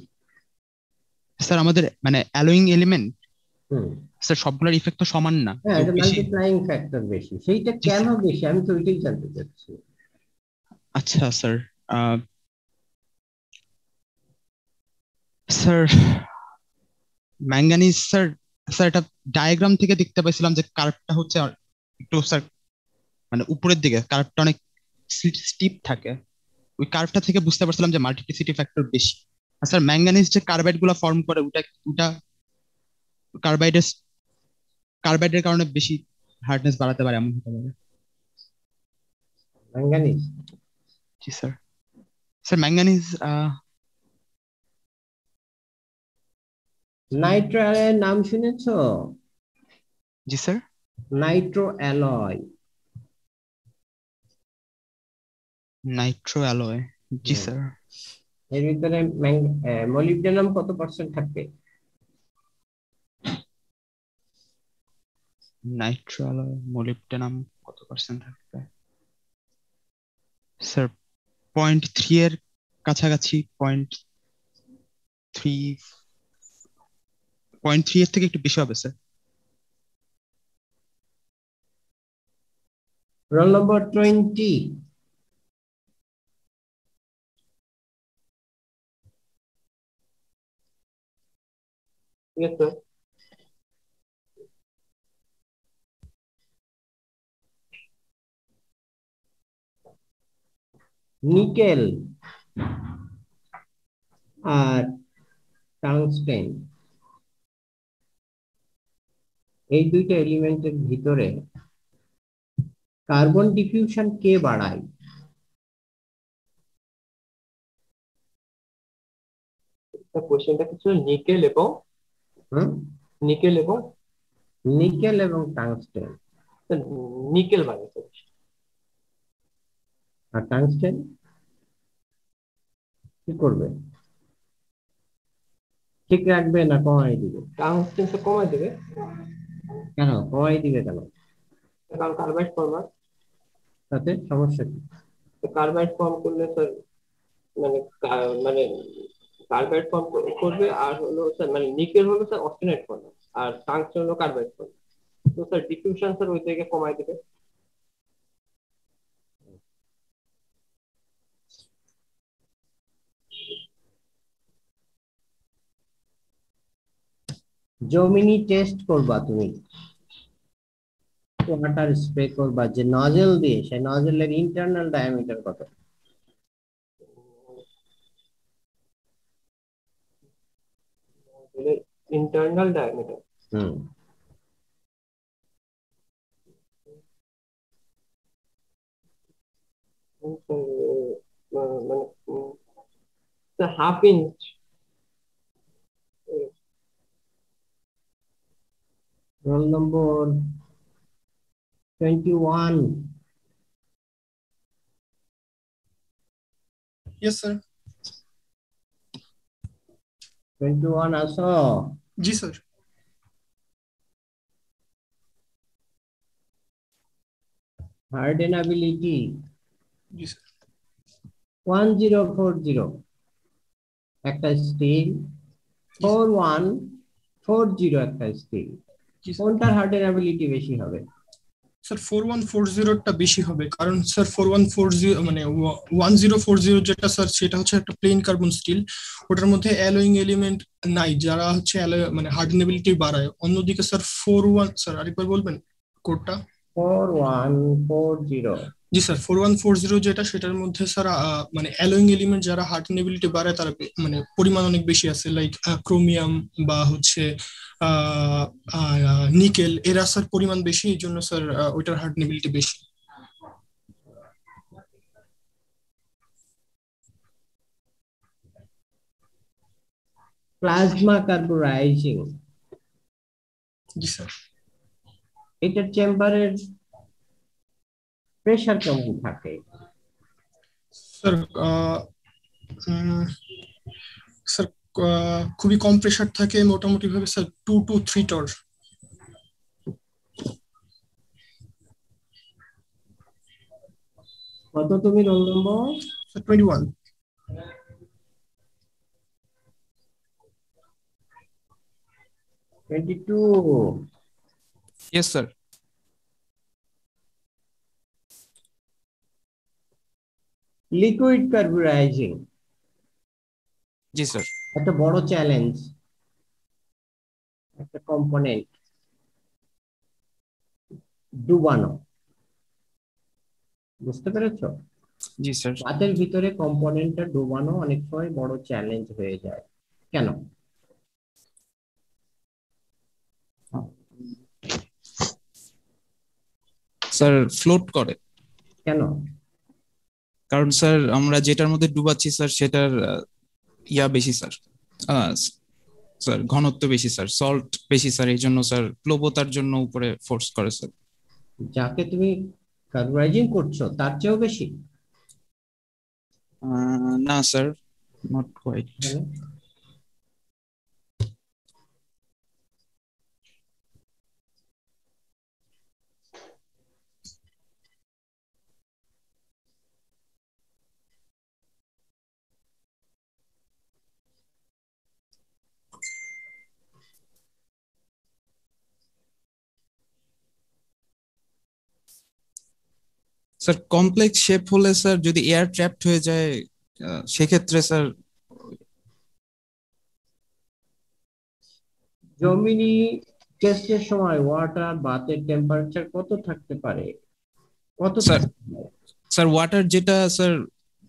স্যার? আমাদের মানে অ্যালোয়িং এলিমেন্ট স্যার সবগুলোর ইফেক্ট তো সমান না। হ্যাঁ, এটা মাল্টিপ্লাইং ফ্যাক্টর বেশি। সেইটা কেন বেশি আমি তো ওইটাই জানতে চাচ্ছি। আচ্ছা sir, sir manganese sir, sir এটা ডায়াগ্রাম থেকে দেখতে পাইছিলাম যে কার্ভটা হচ্ছে একটু স্যার মানে উপরের দিকে, কার্ভটা অনেক স্টিপ থাকে। ওই কার্ভটা থেকে বুঝতে পারছিলাম যে মাল্টিপ্লিসিটি ফ্যাক্টর বেশি। আর স্যার ম্যাঙ্গানিজ যে কার্বাইড গুলো ফর্ম করে ওটা কার্বাইডের কারণে বেশি হার্ডনেস বাড়াতে পারে, এমন হতে পারে। ম্যাঙ্গানিজ? জি স্যার। স্যার ম্যাঙ্গানিজ নাইট্রো অ্যালয়ের নাম শুনেছো? জি sir. Nitro alloy. Nitro alloy, জি স্যার। এর ভিতরে মলিবডেনাম কত পার্সেন্ট থাকে? নাইট্রো অ্যালয় মলিবডেনাম কত পার্সেন্ট থাকবে? স্যার 0.3 এর কাছাকাছি। 0.3 এর থেকে একটু বেশি হবে sir. Roll number 20। Yes, sir. Nickel আর টাংস্টেন এই দুইটা এলিমেন্টের ভিতরে কার্বন ডিফিউশন কে বাড়ায়? কোশ্চেনটা কিছু নিকেল এবং টাংস্টেন। নিকেল বাড়ে আর টাংস্টেন কি করবে? ঠিক রাখবে না কমাই দিবে? টাংস্টেন তো কমাই দিবে। কেন কমাই দিবে? কেন? কারণ কার্বাইড ফর্মার। তাতে সমস্যা কি? কার্বাইড ফর্ম করলে স্যার মানে কার্বাইড ফর্ম করবে, আর হলো স্যার মানে নিকেল হলো স্যার অস্টেনাইট ফর্মার, আর টাংস্টেন হলো কার্বাইড ফর্মার। তো স্যার ডিফিউশন স্যার ওই থেকে কমাই দিবে। জমিনি টেস্ট করবা তুমি, ওয়াটার স্প্রে করবা যে নজেল দিয়ে, সেই নজেলের ইন্টারনাল ডায়ামিটার কত? ইন্টারনাল ডায়ামিটার মানে half inch. Role number 21। Yes, sir. 21 আসো। জি স্যার। হার্ডেনাবিলিটি জি স্যার। 1040 একটা স্টিল, 4140 একটা স্টিল। কোনটার হার্ডেনাবিলিটি বেশি হবে? স্যার 4140টা বেশি হবে, কারণ স্যার 4140 মানে 1040 যেটা স্যার সেটা হচ্ছে একটা প্লেন কার্বন স্টিল, ওটার মধ্যে অ্যালয়িং এলিমেন্ট নাই যারা হচ্ছে মানে হার্ডেনেবিলিটি বাড়ায়। অন্যদিকে স্যার 41 স্যার আরেকবার বলবেন কোডটা? 4140 জি স্যার 4140 যেটা সেটার মধ্যে স্যার মানে অ্যালোয়িং এলিমেন্ট যারা হার্ডেনেবিলিটি বাড়ায় তারা মানে পরিমাণ অনেক বেশি আছে, লাইক ক্রোমিয়াম বা হচ্ছে নিকেল, এরা স্যার পরিমাণ বেশি, এই জন্য স্যার ওইটার হার্ডেনেবিলিটি বেশি। প্লাজমা কার্বোরাইজিং, জি স্যার, এটার চেম্বারের প্রেসার কেমন থাকে? স্যার স্যার খুবই কম প্রেসার থাকে, মোটামুটি ভাবে স্যার 2 to 3 টর। কত তুমি roll number? 21। Yes, sir. Liquid carburizing, জি স্যার। একটা বড় চ্যালেঞ্জ, একটা কম্পোনেন্ট ডুবানো, বুঝতে পেরেছো? জি স্যার। পাতের ভিতরে কম্পোনেন্টটা ডুবানো অনেক সময় বড় চ্যালেঞ্জ হয়ে যায়, কেন? স্যার ফ্লোট করে। কেন? কারণ স্যার আমরা যেটার মধ্যে ডুবাচ্ছি স্যার সেটার বেশি স্যার, স্যার ঘনত্ব বেশি স্যার, সল্ট বেশি স্যার, এই জন্য স্যার প্লবতার জন্য উপরে ফোর্স করে স্যার। যাকে তুমি কার্বোরাইজিং করছো তার চেয়েও বেশি? না sir, not quite. Sir complex shape হলে স্যার যদি এয়ার ট্র্যাপড হয়ে যায় সেক্ষেত্রে স্যার। জমিনি টেস্টের সময় ওয়াটার বাথের টেম্পারেচার কত থাকতে পারে? কত স্যার ওয়াটার যেটা স্যার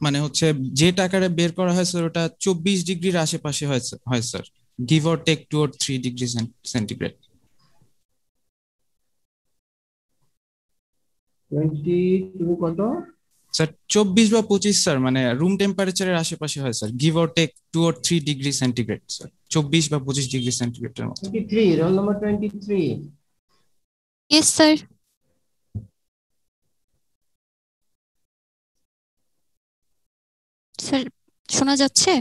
মানে হচ্ছে যে আকারে বের করা হয় স্যার ওটা 24 ডিগ্রির আশেপাশে হয় sir, give or take 2 or 3 degree centigrade. 22 কত স্যার? 24 বা 25 স্যার, মানে রুম টেম্পারেচারের আশেপাশে হয় sir, give or take 2 or 3 degree centigrade sir, 24 বা 25 ডিগ্রি সেন্টিগ্রেডের মতো। 23, roll number 23। Yes sir. Sir শোনা যাচ্ছে?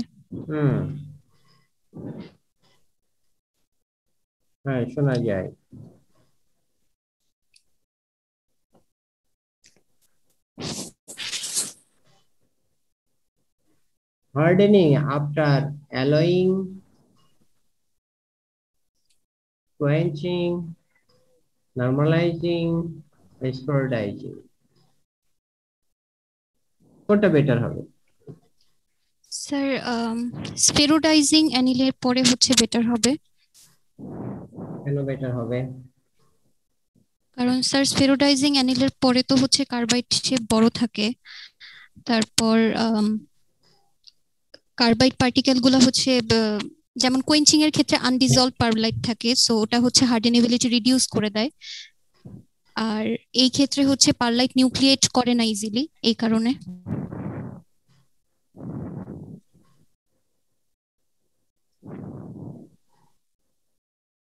হ্যাঁ শোনা যায়। hardening after alloying, quenching, normalizing, spheroidizing, কোনটা বেটার হবে? স্যার স্পেরোডাইজিং অ্যানিলের পরে হচ্ছে বেটার হবে। কেন বেটার হবে? কারণ স্যার স্পেরোডাইজিং অ্যানিলের পরে তো হচ্ছে কার্বাইড শেপ বড় থাকে, তারপর কার্বাইড পার্টিকেল গুলো হচ্ছে যেমন কোয়েঞ্চিং এর ক্ষেত্রে আনডিজলভ পারলাইট থাকে, সো ওটা হচ্ছে হার্ডেনেবিলিটি রিডিউস করে দেয়, আর এই ক্ষেত্রে হচ্ছে পারলাইট নিউক্লিয়েট করে না ইজিলি, এই কারণে।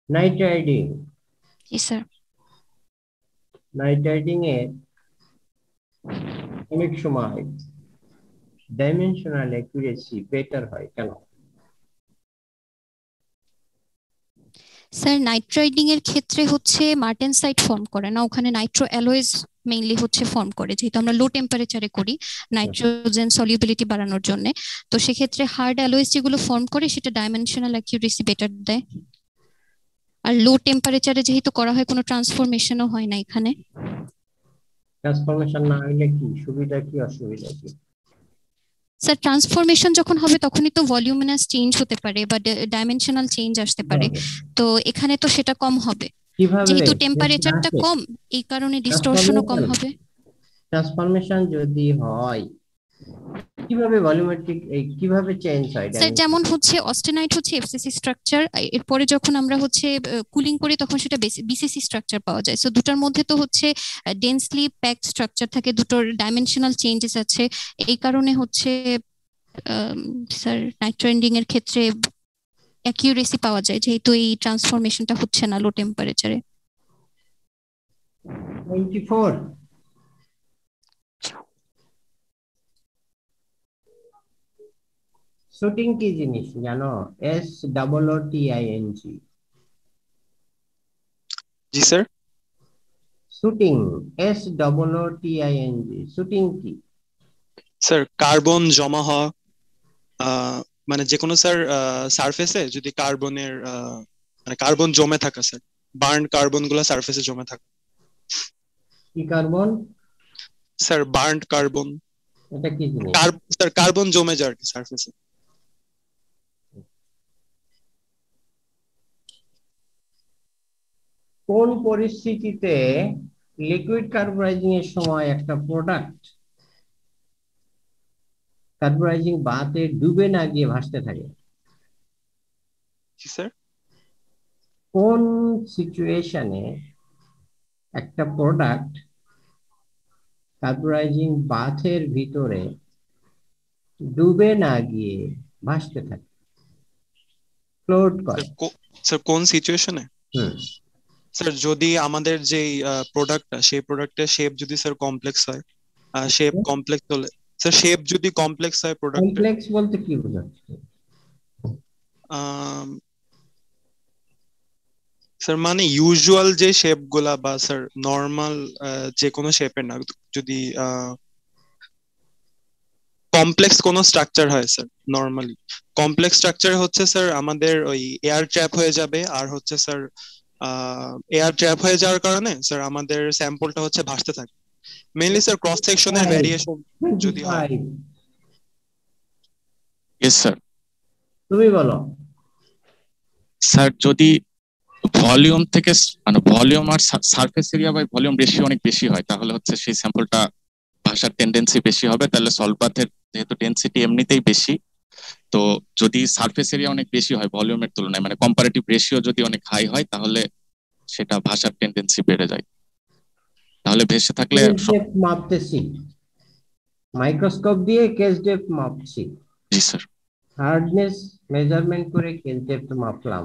নাইট্রাইডিং, জি স্যার। নাইট্রাইডিং এ অনেক সময় ডাইমেনশনাল অ্যাকুরেসি বেটার হয়, কেন? স্যার নাইট্রাইডিং এর ক্ষেত্রে হচ্ছে মার্টেনসাইট ফর্ম করে না, ওখানে নাইট্রো অ্যালয়েজ মেইনলি হচ্ছে ফর্ম করে, যেহেতু আমরা লো টেম্পারেচারে করি নাইট্রোজেন সলিউবিলিটি বাড়ানোর জন্য, তো সেক্ষেত্রে হার্ড অ্যালয়েজ যেগুলো ফর্ম করে সেটা ডাইমেনশনাল অ্যাকুরেসি বেটার দেয়। আর লো টেম্পারেচারে যেহেতু করা হয় কোনো ট্রান্সফরমেশনও হয় না এখানে। ট্রান্সফরমেশন না হলে কি সুবিধা কি অসুবিধা কি? স্যার ট্রান্সফরমেশন যখন হবে তখনই তো ভলিউমিনাস চেঞ্জ হতে পারে বা ডাইমেনশনাল চেঞ্জ আসতে পারে, তো এখানে তো সেটা কম হবে, যেহেতু টেম্পারেচারটা কম এই কারণে ডিস্টরশনও কম হবে। ট্রান্সফরমেশন যদি হয় কিভাবে ভলিউমেট্রিক কিভাবে চেঞ্জ হয় স্যার যেমন হচ্ছে অস্টেনাইট হচ্ছে এফসিসি স্ট্রাকচার, এরপরে যখন আমরা হচ্ছে কুলিং করি তখন সেটা বিসিসি স্ট্রাকচার পাওয়া যায়। সো দুটার মধ্যে তো হচ্ছে ডেন্সলি প্যাকড স্ট্রাকচার থাকে, দুটোর ডাইমেনশনাল চেঞ্জেস আছে। এই কারণে হচ্ছে স্যার নাইট্রো এন্ডিং এর ক্ষেত্রে অ্যাকিউরেসি পাওয়া যায় যেহেতু এই ট্রান্সফরমেশনটা হচ্ছে না লো টেম্পারেচারে। 24 শুটিং কি জিনিস জানো? SOOTING। জি স্যার। শুটিং SOOTING শুটিং কি? স্যার কার্বন জমা হওয়া, মানে যে কোনো স্যার সারফেসে যদি কার্বনের মানে কার্বন জমে থাকা স্যার, বার্ন কার্বন গুলা সারফেসে জমে থাকা। কি কার্বন? Sir burn carbon. এটা কি জিনিস? স্যার কার্বন জমে যায় আর কি সারফেসে। কোন পরিস্থিতিতে লিকুইড কার্বুরাইজিং এর সময় একটা প্রোডাক্ট কার্বুরাইজিং বাতে ডুবে না গিয়ে ভাসতে থাকে? জি স্যার। কোন সিচুয়েশনে একটা প্রোডাক্ট কার্বুরাইজিং বাথের ভিতরে ডুবে না গিয়ে ভাসতে থাকে, ফ্লোট করে? স্যার কোন সিচুয়েশনে? স্যার যদি আমাদের যে প্রোডাক্টটা সেই প্রোডাক্টের শেপ যদি স্যার কমপ্লেক্স হয়, শেপ কমপ্লেক্স হলে স্যার, শেপ যদি কমপ্লেক্স হয় প্রোডাক্ট। কমপ্লেক্স বলতে কি বোঝাচ্ছে? স্যার মানে ইউজুয়াল যে শেপ গুলা বা স্যার নর্মাল যে কোনো শেপের না, যদি কমপ্লেক্স কোনো স্ট্রাকচার হয় স্যার, নর্মালি কমপ্লেক্স স্ট্রাকচার হচ্ছে স্যার আমাদের ওই এয়ার ট্র্যাপ হয়ে যাবে, আর হচ্ছে স্যার এয়ার ট্র্যাপ হয়ে যাওয়ার কারণে স্যার আমাদের স্যাম্পলটা হচ্ছে ভাসতে থাকে। মেইনলি স্যার ক্রস সেকশনের ভ্যারিয়েশন যদি হয়। Yes sir. তুমি বলো। স্যার যদি ভলিউম থেকে মানে ভলিউম আর surface area by volume ratio অনেক বেশি হয় তাহলে হচ্ছে সেই স্যাম্পলটা ভাসার টেন্ডেন্সি বেশি হবে। তাহলে সল্ট বাথের যেহেতু ডেনসিটি এমনিতেই বেশি, তো যদি সারফেস এরিয়া অনেক বেশি হয় ভলিউমের তুলনায়, মানে কম্পারেটিভ রেশিও যদি অনেক হাই হয় তাহলে সেটা ভাসার টেন্ডেন্সি বেড়ে যায়। তাহলে ভেসে থাকলে মাপতেছি, মাইক্রোস্কোপ দিয়ে কেস ডেপথ মাপছি। জি স্যার। হার্ডনেস মেজারমেন্ট করে কেস ডেপথ মাপলাম,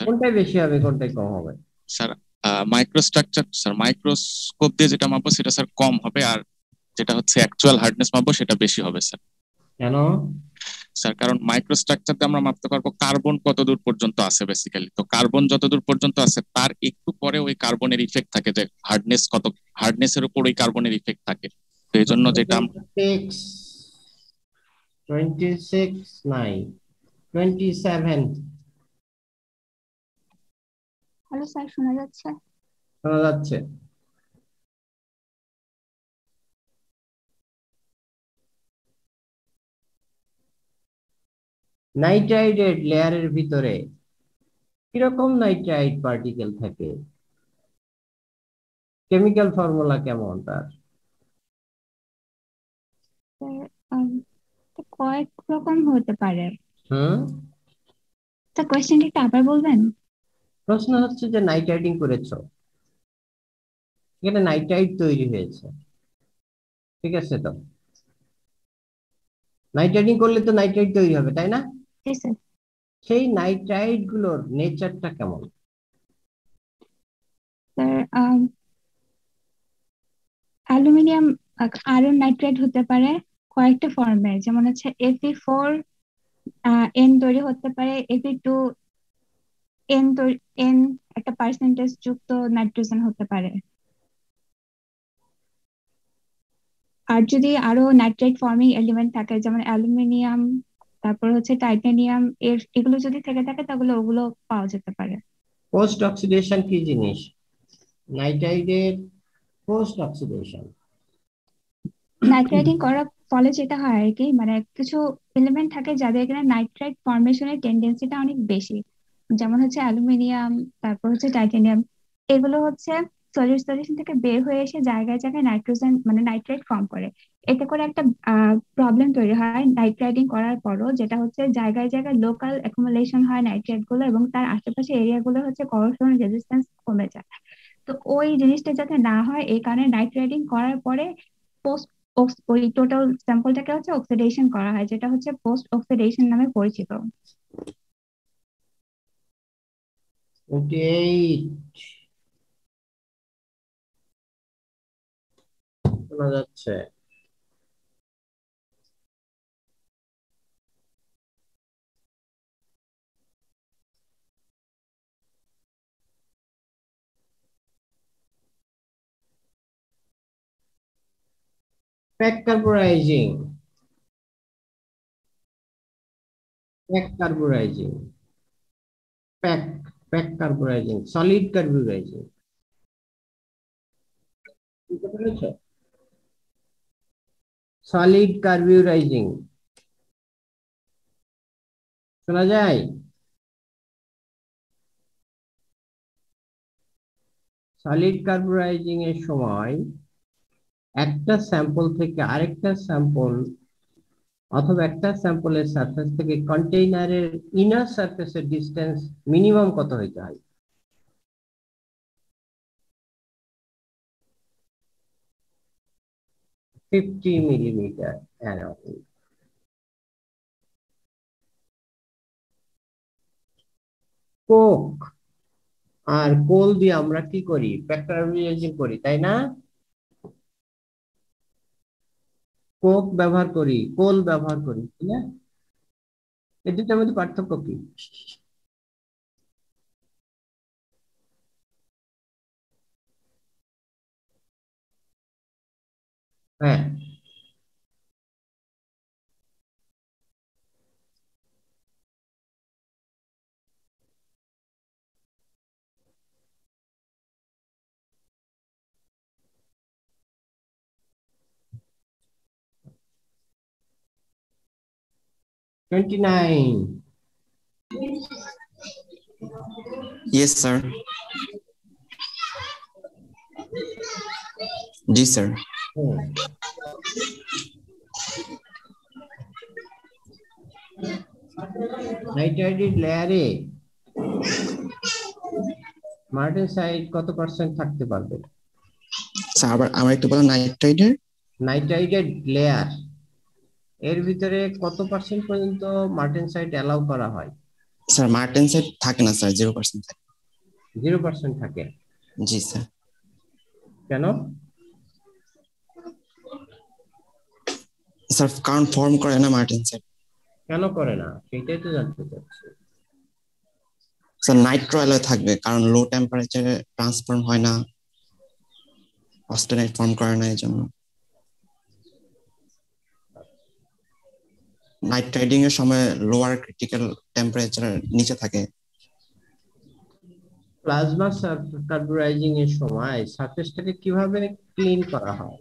কোনটা বেশি হবে কোনটা কম হবে? স্যার মাইক্রোস্ট্রাকচার স্যার মাইক্রোস্কোপ দিয়ে যেটা মাপবো সেটা স্যার কম হবে, আর যেটা হচ্ছে অ্যাকচুয়াল হার্ডনেস মাপবো সেটা বেশি হবে স্যার। কেন? স্যার কারণ মাইক্রোস্ট্রাকচার দিয়ে আমরা মাপতে পারবো কার্বন কতদূর পর্যন্ত আছে বেসিক্যালি, তো কার্বন যতদূর পর্যন্ত আছে তার একটু পরে ওই কার্বনের ইফেক্ট থাকে, যে হার্ডনেস কত, হার্ডনেসের উপর ওই কার্বনের ইফেক্ট থাকে। তো এই জন্য যেটা 26 নাই 27। হ্যালো স্যার, শোনা যাচ্ছে? শোনা যাচ্ছে। নাইট্রাইডের লেয়ারের ভিতরে কিরকম নাইট্রাইড পার্টিকেল থাকে? কেমিক্যাল ফর্মুলা কেমন তার? কয়েক রকম হতে পারে। তা কোয়েশ্চেনটা একটু আবার বলবেন? প্রশ্ন হচ্ছে যে নাইট্রাইডিং করেছো, এখানে নাইট্রাইড তৈরি হয়েছে, ঠিক আছে? তো নাইট্রাইডিং করলে তো নাইট্রাইড তৈরি হবে, তাই না? সেই নাইট্রাইড গুলোর নেচারটা কেমন? অ্যালুমিনিয়াম আয়রন নাইট্রাইড হতে পারে কয়েকটা ফর্মে, যেমন হচ্ছে Fe4N তৈরি হতে পারে, Fe2N একটা পার্সেন্টেজ যুক্ত নাইট্রোজেন হতে পারে। আর যদি আরো নাইট্রাইড ফর্মিং এলিমেন্ট থাকে যেমন অ্যালুমিনিয়াম, তারপর হচ্ছে টাইটানিয়াম, এগুলো যদি থেকে থাকে তাহলে ওগুলো পাওয়া যেতে পারে। পোস্ট অক্সিডেশন কি জিনিস? নাইট্রাইডের পোস্ট অক্সিডেশন, নাইট্রাইডিং করার ফলে যেটা হয় আর কি, মানে কিছু এলিমেন্ট থাকে যাদের এখানে নাইট্রাইড ফর্মেশনের টেন্ডেন্সিটা অনেক বেশি, যেমন হচ্ছে অ্যালুমিনিয়াম, তারপর হচ্ছে টাইটানিয়াম। এগুলো হচ্ছে সলিড সলিউশন থেকে বের হয়ে এসে জায়গায় জায়গায় নাইট্রোজেন মানে নাইট্রেট ফর্ম করে। এতে করে একটা প্রবলেম তৈরি হয় নাইট্রাইটিং করার পরও, যেটা হচ্ছে জায়গায় জায়গায় লোকাল অ্যাকুমুলেশন হয় নাইট্রেট গুলো এবং তার আশেপাশে এরিয়া গুলো হচ্ছে করোশন রেজিস্ট্যান্স কমে যায়। তো ওই জিনিসটা যাতে না হয় এই কারণে নাইট্রাইটিং করার পরে পোস্ট ওই টোটাল স্যাম্পলটাকে হচ্ছে অক্সিডেশন করা হয়, যেটা হচ্ছে পোস্ট অক্সিডেশন নামে পরিচিত। 28 শোনা যাচ্ছে? Pack carburizing, pack carburizing, pack pack carburizing, solid carburizing, বুঝতে পেরেছো? সলিড কার্বোরাইজিং শোনা যায়? সলিড কার্বোরাইজিং এর সময় একটা স্যাম্পল থেকে আরেকটা স্যাম্পল অথবা একটা স্যাম্পলের সারফেস থেকে কন্টেইনারের ইনার সারফেসের ডিসটেন্স মিনিমাম কত হইতে হয়? $50 millimeter অ্যারোউন্ড। কোক আর কোল দিয়ে আমরা কি করি? প্যাকটারাইজিং করি, তাই না? কোক ব্যবহার করি, কোল ব্যবহার করি, তাই না? এই দুটার মধ্যে পার্থক্য কি? হ্যাঁ, $29। Yes, sir. जी सर। নাইট্রাইটেড লেয়ারে মার্টেনসাইট কত পার্সেন্ট থাকতে পারবে? স্যার আবার আমার একটু বলেন। নাইট্রাইটের নাইট্রাইটেড লেয়ার এর ভিতরে কত পার্সেন্ট পর্যন্ত মার্টেনসাইট অ্যালাউ করা হয়? স্যার মার্টেনসাইট থাকে না স্যার, 0% থাকে। 0% থাকে? জি স্যার। কেন? স্যার কারণ ফর্ম করে না মার্টেনসাইট। কেন করে না সেটাই তো জানতে চাচ্ছি। স্যার নাইট্রো অ্যালয় থাকবে কারণ লো টেম্পারেচারে ট্রান্সফর্ম হয় না, অস্টেনাইট ফর্ম করে না, এই জন্য। নাইট্রাইটিং এর সময় লোয়ার ক্রিটিক্যাল টেম্পারেচারের নিচে থাকে। প্লাজমা কার্বোরাইজিং এর সময় সারফেসটাকে কিভাবে ক্লিন করা হয়?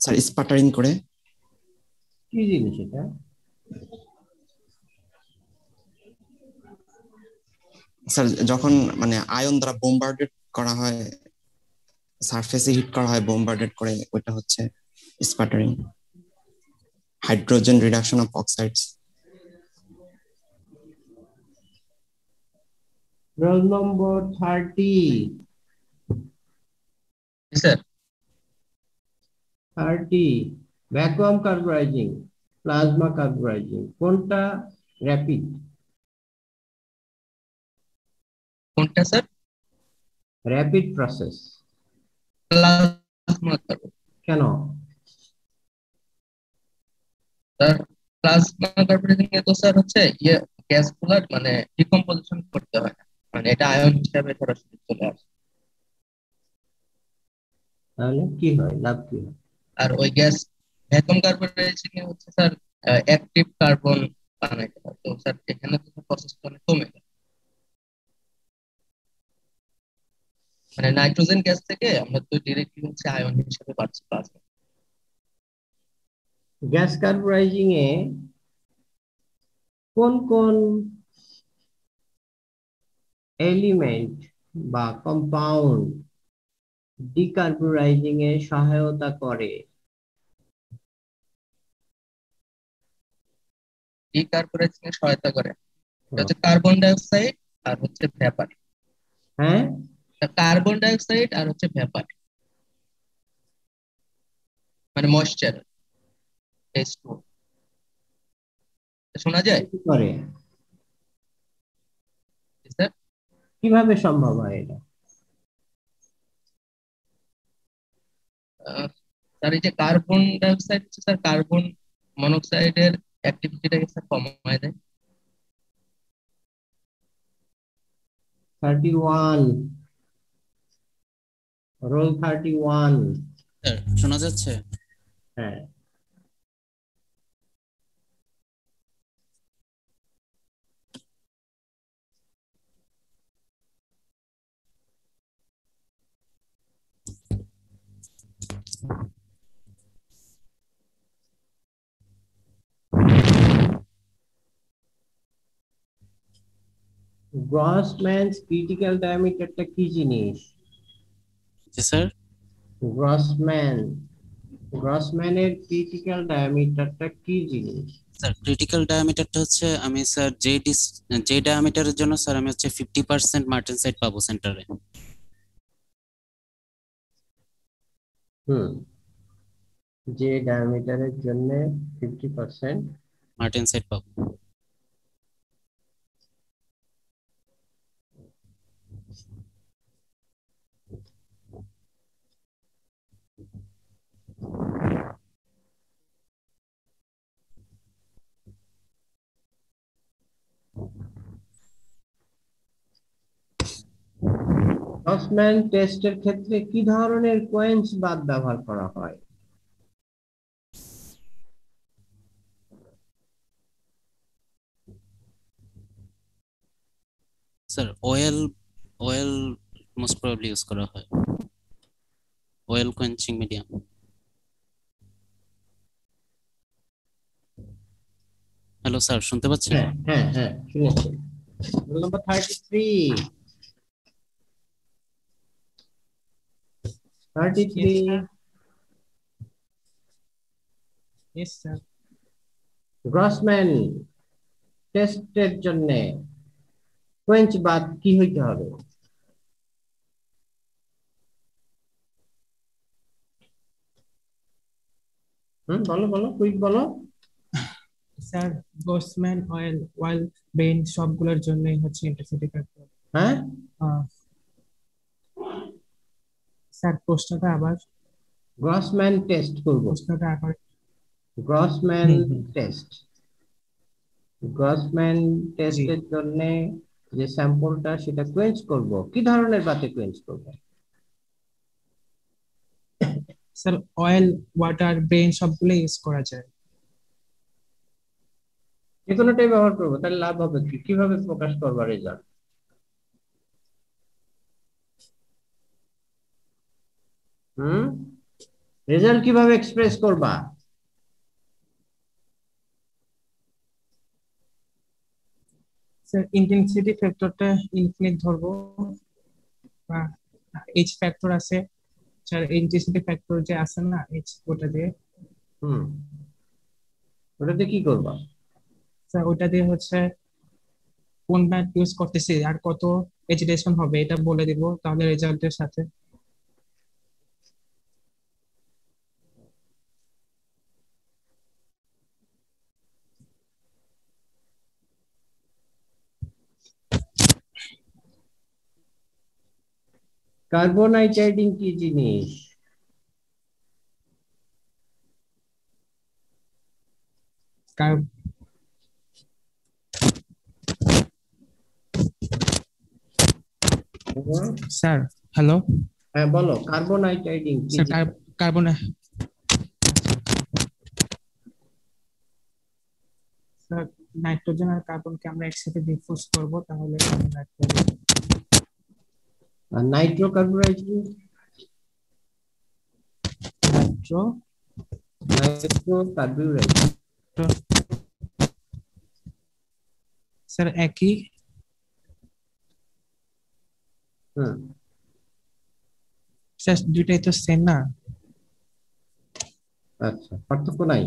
স্যার স্পাটারিং করে। কি জিনিস এটা? স্যার যখন মানে আয়ন দ্বারা বোম্বার্ডেড করা হয়, সারফেসে হিট করা হয় বোম্বার্ডেড করে, ওটা হচ্ছে sputtering. Hydrogen reduction of oxides. Roll number 30। Sir 30 vacuum carburizing, plasma carburizing, কোনটা র‍্যাপিড? কোনটা স্যার? Rapid process. প্লাজমা কেন? স্যার প্লাজমা কার্বোরাইজিং এ তো স্যার হচ্ছে গ্যাস গুলার মানে ডিকম্পোজিশন করতে হয়, মানে এটা আয়ন হিসাবে সরাসরি চলে আসে। তাহলে কি হয়, লাভ কি হয়? আর ওই গ্যাস ভ্যাকুয়াম কার্বোরাইজিং এ হচ্ছে স্যার অ্যাক্টিভ কার্বন বানাইতে হয়, তো স্যার এখানে তো প্রসেসটা অনেক কমে যায়। মানে নাইট্রোজেন গ্যাস থেকে আমরা তো ডাইরেক্টলি হচ্ছে আয়ন হিসেবে পাচ্ছি প্লাজমা। গ্যাস কার্বোরাইজিং এ কোন কোন এলিমেন্ট বা কম্পাউন্ড ডিকার্বুরাইজিং এ সহায়তা করে? ডিকার্বুরাইজিং এ সহায়তা করে এটা হচ্ছে কার্বন ডাই অক্সাইড আর হচ্ছে ভেপার। হ্যাঁ, কার্বন ডাই অক্সাইড আর হচ্ছে ভেপার, মানে ময়েশ্চার H2O। শোনা যায়? করে স্যার কিভাবে সম্ভব হয় এটা? স্যার এই যে কার্বন ডাই অক্সাইড হচ্ছে স্যার কার্বন মনোক্সাইডের অ্যাক্টিভিটিটাকে স্যার কমায় দেয়। 31 রোল 31। স্যার শোনা যাচ্ছে? হ্যাঁ, গ্রসম্যানস ক্রিটিক্যাল ডায়ামিটারটা কি জিনিস? জি স্যার। গ্রসম্যানের ক্রিটিক্যাল ডায়ামিটারটা কি জিনিস? স্যার ক্রিটিক্যাল ডায়ামিটারটা হচ্ছে, আমি স্যার যে ডায়ামিটারের জন্য স্যার আমি হচ্ছে 50% মার্টেনসাইট পাবো সেন্টারে। যে ডায়ামিটারের জন্য 50% মার্টেনসাইট পাবো। গ্রসম্যান টেস্টের ক্ষেত্রে কি ধরনের কোয়েন্স বাদ ব্যবহার করা হয়? Sir oil most probably use করা হয়, oil quenching medium. Hello sir, শুনতে পাচ্ছেন? হ্যাঁ হ্যাঁ শুনেছি। Roll number 33। Yes, sir. Grossman টেস্টের জন্য কোয়েঞ্চ বাদ কি হইতে হবে? বলো বলো, কুইক বলো। স্যার গ্রসম্যান অয়েল বেন সবগুলোর জন্যই হচ্ছে ইন্টেন্সিটি ফ্যাক্টর। হ্যাঁ স্যার প্রশ্নটা আবার। গ্রসম্যান টেস্ট করব। প্রশ্নটা আবার। গ্রসম্যান টেস্টের জন্য যে স্যাম্পলটা সেটা কোয়েঞ্চ করব, কি ধরনের বাতে কোয়েঞ্চ করব? স্যার অয়েল, ওয়াটার, বেন সবগুলো ইউজ করা যায়। যে কোনোটাই ব্যবহার করবো, তাহলে লাভ হবে কি? কিভাবে প্রকাশ করবা রেজাল্ট? রেজাল্ট কিভাবে এক্সপ্রেস করবা? স্যার ইন্টেন্সিটি ফ্যাক্টরটা ইনফিনিট ধরবো, বা এইচ ফ্যাক্টর আছে স্যার, ইন্টেন্সিটি ফ্যাক্টর যে আছে না এইচ, ওটা দিয়ে। ওটাতে কি করবা? স্যার ওটা দিয়ে হচ্ছে কোন ম্যাথ ইউজ করতেছি আর কত এজিটেশন হবে এটা বলে দিব, তাহলে রেজাল্টের সাথে। কার্বোনাইট্রাইডিং কি জিনিস? Sir hello. হ্যাঁ বলো, কার্বোনাইট্রাইডিং কি? স্যার স্যার নাইট্রোজেন আর কার্বনকে আমরা একসাথে ডিফিউজ করব, তাহলে আর নাইট্রো কার্বোনাইট্রাইডিং স্যার একই। হুম স্যার দুইটাই তো সেম না। আচ্ছা, পার্থক্য নাই।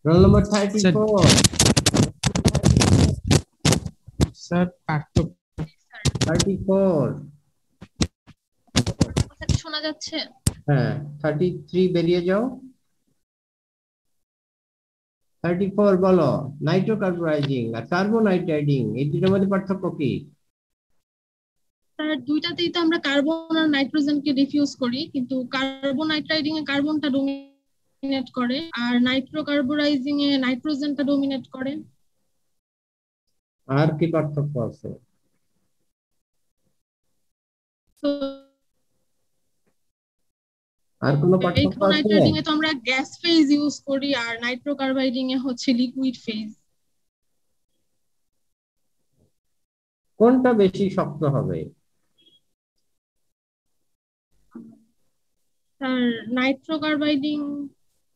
Roll number 34। স্যার পার্থক্য 34। কথাটা শোনা যাচ্ছে? হ্যাঁ 33 বেরিয়ে যাও। 34 বলো। নাইট্রোকার্বোরাইজিং আর কার্বোনাইট্রাইডিং এই দুটোর মধ্যে পার্থক্য কি? স্যার দুইটাতেই তো আমরা কার্বন আর নাইট্রোজেনকে ডিফিউজ করি, কিন্তু কার্বোনাইট্রাইডিং এ কার্বনটা ডোমিনেট করে আর নাইট্রোকার্বোরাইজিং এ নাইট্রোজেনটা ডোমিনেট করে। আর কি পার্থক্য আছে? তো আর কোনো পার্থক্য আছে? নাইট্রোনাইট্রাইডিং এ তো আমরা গ্যাস ফেজ ইউজ করি আর নাইট্রোকার্বাইডিং এ হচ্ছে লিকুইড ফেজ। কোনটা বেশি শক্ত হবে? স্যার নাইট্রোকার্বাইডিং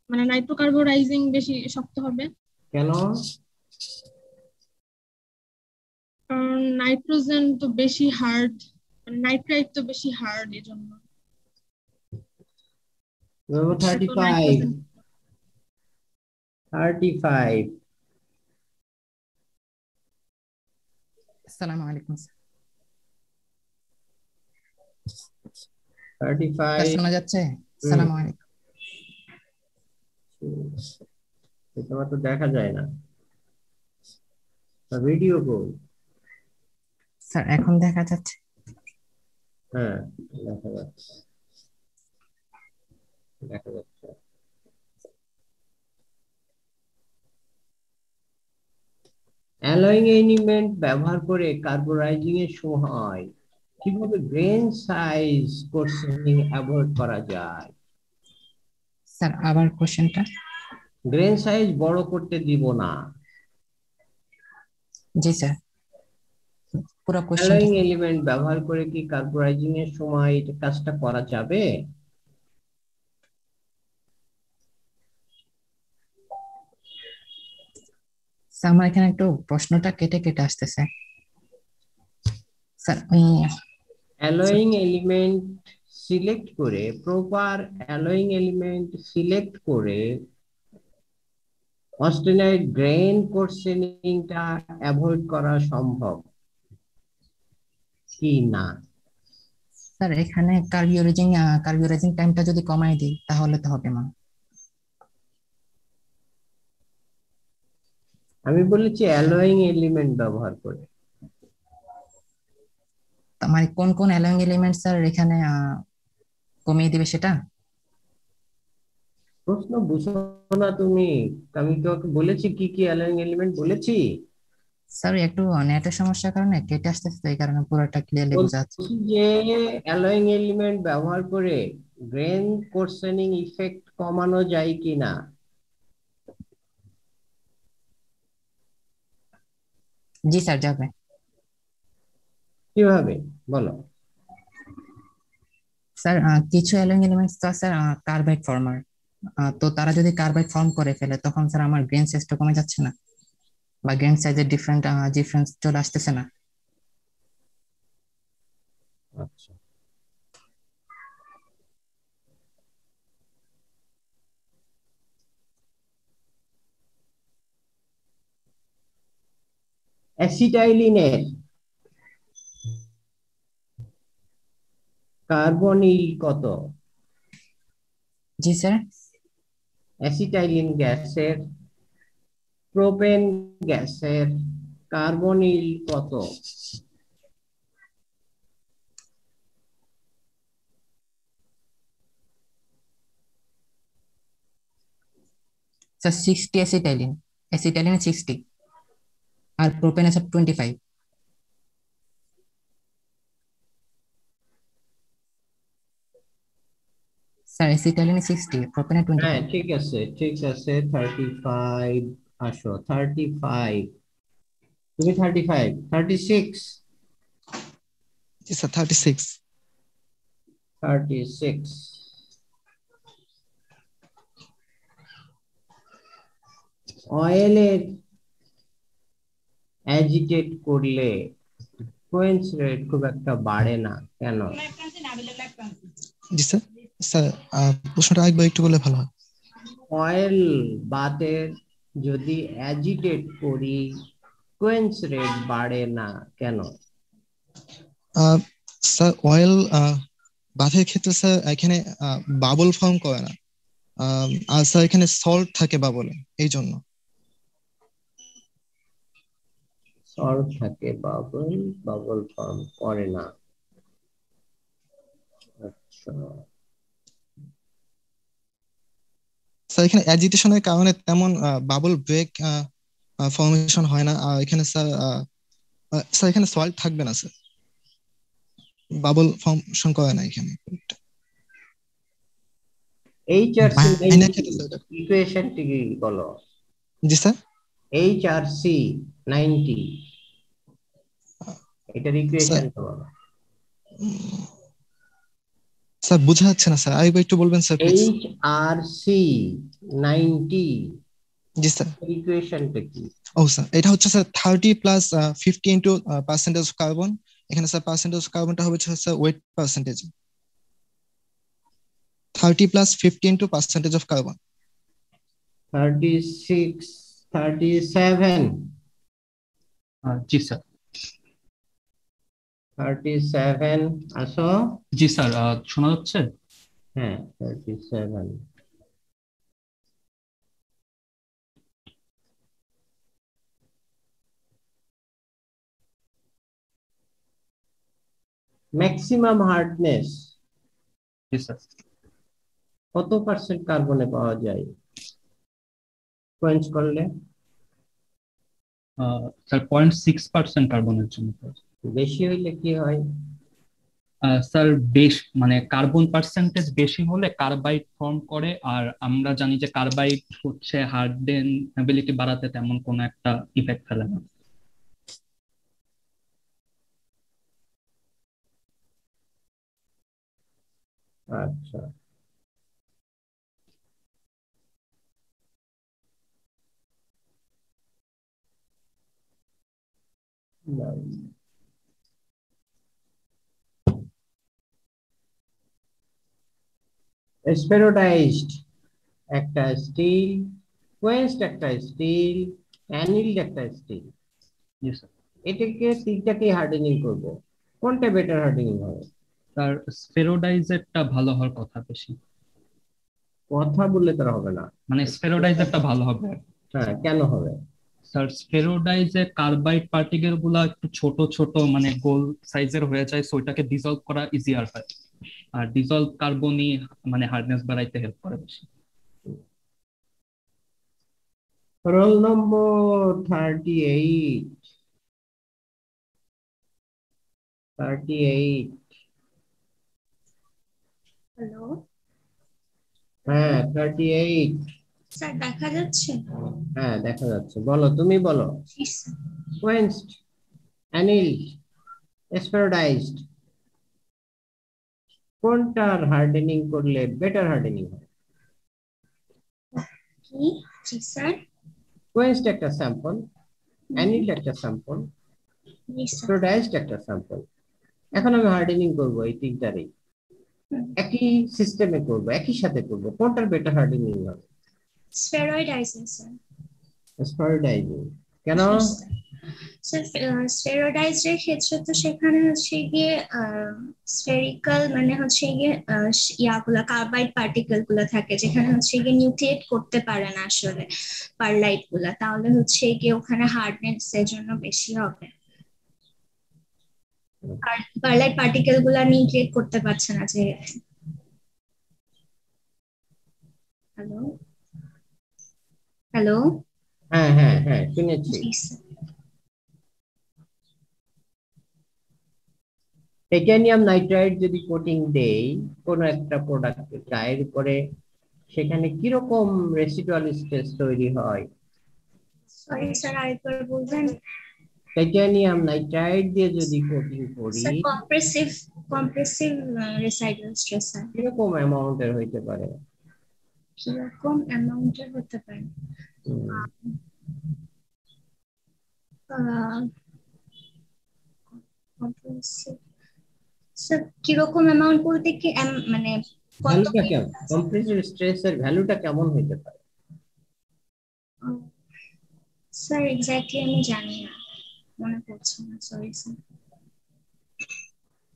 মানে নাইট্রোকার্বোরাইজিং বেশি শক্ত হবে। কেন? কারণ নাইট্রোজেন তো বেশি হার্ড, মানে নাইট্রাইট তো বেশি হার্ড এজন্য। Number 35. 35. আসসালামু আলাইকুম। 35 শোনা যাচ্ছে? আসসালামু আলাইকুম। এটা তো দেখা যায় না, ভিডিও কল। স্যার এখন দেখা যাচ্ছে? হ্যাঁ দেখা যাচ্ছে, দেখা যাচ্ছে। অ্যালয়িং এলিমেন্ট ব্যবহার করে কার্বোরাইজিং এর সময় কিভাবে গ্রেন সাইজ কোর্সিং অ্যাভয়েড করা যায়? স্যার আবার কোশ্চেনটা? গ্রেন সাইজ বড় করতে দিব না। জি স্যার, পুরো কোশ্চেনটা। অ্যালয়িং এলিমেন্ট ব্যবহার করে কি কার্বোরাইজিং এর সময় এটা কাজটা করা যাবে? স্যার আমার এখানে একটু প্রশ্নটা কেটে কেটে আসতেছে স্যার। অ্যালয়িং এলিমেন্ট সিলেক্ট করে, প্রপার অ্যালয়িং এলিমেন্ট সিলেক্ট করে অস্টেনাইট গ্রেন কোর্সেনিংটা অ্যাভয়েড করা সম্ভব কি না? স্যার এখানে কার্বিওরাইজিং টাইমটা যদি কমাই দিই তাহলে তো হবে না। আমি বলেছি অ্যালয়িং এলিমেন্ট ব্যবহার করে। মানে কোন কোন অ্যালয়িং এলিমেন্ট স্যার এখানে কমিয়ে দিবে সেটা? প্রশ্ন বুঝো না তুমি? আমি তোমাকে বলেছি কি কি অ্যালয়িং এলিমেন্ট বলেছি। স্যার একটু নেটের সমস্যার কারণে কেটে আসতেছে, এই কারণে পুরোটা ক্লিয়ারলি বোঝা যাচ্ছে। যে অ্যালয়িং এলিমেন্ট ব্যবহার করে গ্রেন কোর্সেনিং ইফেক্ট কমানো যায় কিনা? জি স্যার যাবে। কিভাবে বলো? স্যার কিছু অ্যালয়িং এলিমেন্টস তো স্যার কার্বাইড ফর্মার, তো তারা যদি কার্বাইড ফর্ম করে ফেলে তখন স্যার আমার গ্রেন সাইজটা কমে যাচ্ছে না, বা গ্রেন সাইজের ডিফারেন্স চলে আসতেছে না? আচ্ছা, অ্যাসিটাইলিনের কার্বনিল কত? জি স্যার। অ্যাসিটাইলিন গ্যাসের, প্রোপেন গ্যাসের কার্বনিল কত? স্যার 60 অ্যাসিটাইলিন 60 আর প্রোপেন আছে 25। স্যার অ্যাসিটাইলিন 60, প্রোপেনে 25। হ্যাঁ ঠিক আছে, ঠিক আছে। 35 আসো, 35। তুমি 35, 36। জি স্যার 36। 36 অয়েলের অ্যাজিটেট করলে কোয়েন্স রেট খুব একটা বাড়ে না কেন? জি স্যার। স্যার প্রশ্নটা আরেকবার একটু বললে ভালো হয়। অয়েল বাথের যদি অ্যাজিটেট করি কোয়েন্স রেট বাড়ে না কেন? স্যার অয়েল বাথের ক্ষেত্রে স্যার এখানে বাবল ফর্ম করে না, আর স্যার এখানে সল্ট থাকে বাবলে, এই জন্য। সল্ট থাকে বাবল ফর্ম করে না। আচ্ছা স্যার এখানে অ্যাজিটেশনের কারণে তেমন বাবল ব্রেক ফর্মেশন হয় না, আর এখানে স্যার স্যার এখানে সল্ট থাকবে না স্যার, বাবল ফর্মেশন করে না এখানে। ইকুয়েশনটি কি বলো? জি স্যার। HRC 90 এটার ইকুয়েশনটা বলো। স্যার বোঝা যাচ্ছে না স্যার, আরেকবার একটু বলবেন স্যার প্লিজ। HRC 90 জি স্যার। ইকুয়েশনটা কি? ও স্যার এটা হচ্ছে sir 30 plus 50 into percentage of carbon. এখানে স্যার পার্সেন্টেজ অফ কার্বনটা হবে sir weight percentage. 30 plus 50 into percentage of carbon. 36 37 জি স্যার। 37 আসো। জি স্যার শোনা যাচ্ছে? হ্যাঁ 37। ম্যাক্সিমাম হার্ডনেস কত পার্সেন্ট কার্বনে পাওয়া যায় কোয়েন্স করলে? স্যার 0.6% কার্বনের জন্য। বেশি হইলে কি হয়? স্যার মানে কার্বন পার্সেন্টেজ বেশি হলে কার্বাইড ফর্ম করে, আর আমরা জানি যে কার্বাইড হচ্ছে হার্ডেনেবিলিটি বাড়াতে তেমন কোনো একটা ইফেক্ট ফেলে না। আচ্ছা স্পেরোডাইজড একটা স্টিল, কোয়েন্সড একটা স্টিল, অ্যানিলড একটা স্টিল। এটাকে তিনটাকে হার্ডেনিং করব, কোনটা বেটার হার্ডেনিং হবে? স্যার স্পেরোডাইজেরটা ভালো হওয়ার কথা বেশি। কথা বললে তার হবে না, মানে স্পেরোডাইজেরটা ভালো হবে। হ্যাঁ কেন হবে? স্যার স্পেরোডাইজে কার্বাইড পার্টিকেল গুলা একটু ছোট ছোট মানে গোল সাইজের হয়ে যায়, সো ওইটাকে ডিসলভ করা ইজিয়ার হয়, আর ডিসলভ কার্বনই মানে হার্ডনেস বাড়াইতে হেল্প করে বেশি। Roll number 38। হ্যালো হ্যাঁ 38 স্যার দেখা যাচ্ছে? হ্যাঁ দেখা যাচ্ছে, বলো তুমি বলো। কোয়েন্সড, অ্যানিলড, স্পেরোডাইজড কোনটার হার্ডেনিং করলে বেটার হার্ডেনিং হয়? কি? জি স্যার। কোয়েন্সড একটা স্যাম্পল, অ্যানিলড একটা স্যাম্পল, স্পেরোডাইজড একটা স্যাম্পল। এখন আমি হার্ডেনিং করব এই তিনটারই, একই সিস্টেমে করব, একই সাথে করব, কোনটার বেটার হার্ডেনিং হবে? স্পেরয়েডাইজিং স্যার। স্পেরোডাইজিং কেন? স্যার স্পেরয়েডাইজের ক্ষেত্রে তো সেখানে হচ্ছে গিয়ে স্ফেরিক্যাল মানে হচ্ছে গিয়ে ইয়াগুলা কার্বাইড পার্টিকেল গুলা থাকে, যেখানে হচ্ছে গিয়ে নিউক্লিয়েট করতে পারে না আসলে পারলাইট গুলা, তাহলে হচ্ছে গিয়ে ওখানে হার্ডনেস এর জন্য বেশি হবে। আর পারলাইট পার্টিকেল গুলা নিউক্লিয়েট করতে পারছে না যে। হ্যালো হ্যালো হ্যাঁ হ্যাঁ হ্যাঁ শুনেছি। টাইটানিয়াম নাইট্রাইড যদি কোটিং দেই কোন একটা প্রোডাক্টে গায়ের উপরে, সেখানে কিরকম রেসিডুয়াল স্ট্রেস তৈরি হয়? সরি স্যার আরেকবার বলবেন। টাইটানিয়াম নাইট্রাইড দিয়ে যদি কোটিং করি স্যার কম্প্রেসিভ রেসিডুয়াল স্ট্রেস কিরকম অ্যামাউন্টের হইতে পারে? কিরকম অ্যামাউন্টের হতে পারে? স্যার কিরকম অ্যামাউন্ট বলতে কি মানে কত ভ্যালুটা কেমন, কম্প্রেসিভ স্ট্রেসের ভ্যালুটা কেমন হইতে পারে? স্যার এক্স্যাক্টলি আমি জানি না, মনে পড়ছে না, সরি স্যার।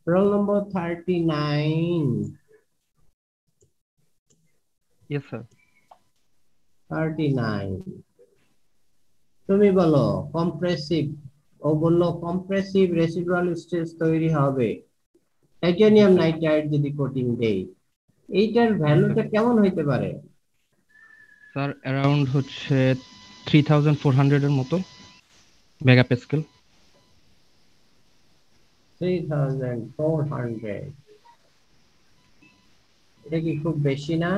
রোল নম্বর 39। Yes sir. 39 তুমি বলো। কম্প্রেসিভ, ও বললো কম্প্রেসিভ রেসিডুয়াল স্ট্রেস তৈরি হবে টাইটানিয়াম নাইট্রাইড যদি কোটিং দেই, এইটার ভ্যালুটা কেমন হইতে পারে? স্যার অ্যারাউন্ড হচ্ছে 3400 এর মতো মেগাপ্যাসকেল। 3400, এটা কি খুব বেশি না?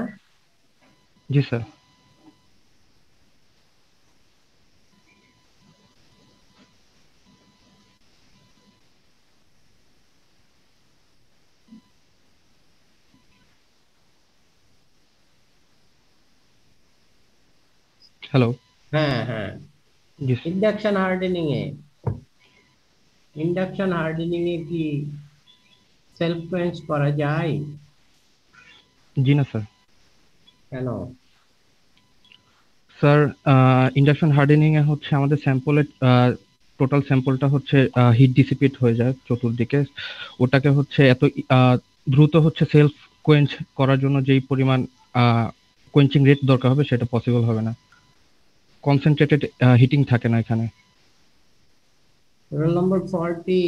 জি স্যার। হ্যালো। হ্যাঁ হ্যাঁ, ইন্ডাকশন হার্ডেনিং এ কি সেলফ কোয়েন্স করা যায়? জি না স্যার। কেন? স্যার ইন্ডাকশন হার্ডেনিং এ হচ্ছে আমাদের স্যাম্পলের টোটাল স্যাম্পলটা হচ্ছে হিট ডিসিপেট হয়ে যায় চতুর্দিকে, ওটাকে হচ্ছে এত দ্রুত হচ্ছে সেলফ কোয়েঞ্চ করার জন্য যেই পরিমাণ কোয়েঞ্চিং রেট দরকার হবে সেটা পসিবল হবে না, কনসেন্ট্রেটেড হিটিং থাকে না এখানে। Roll number 40।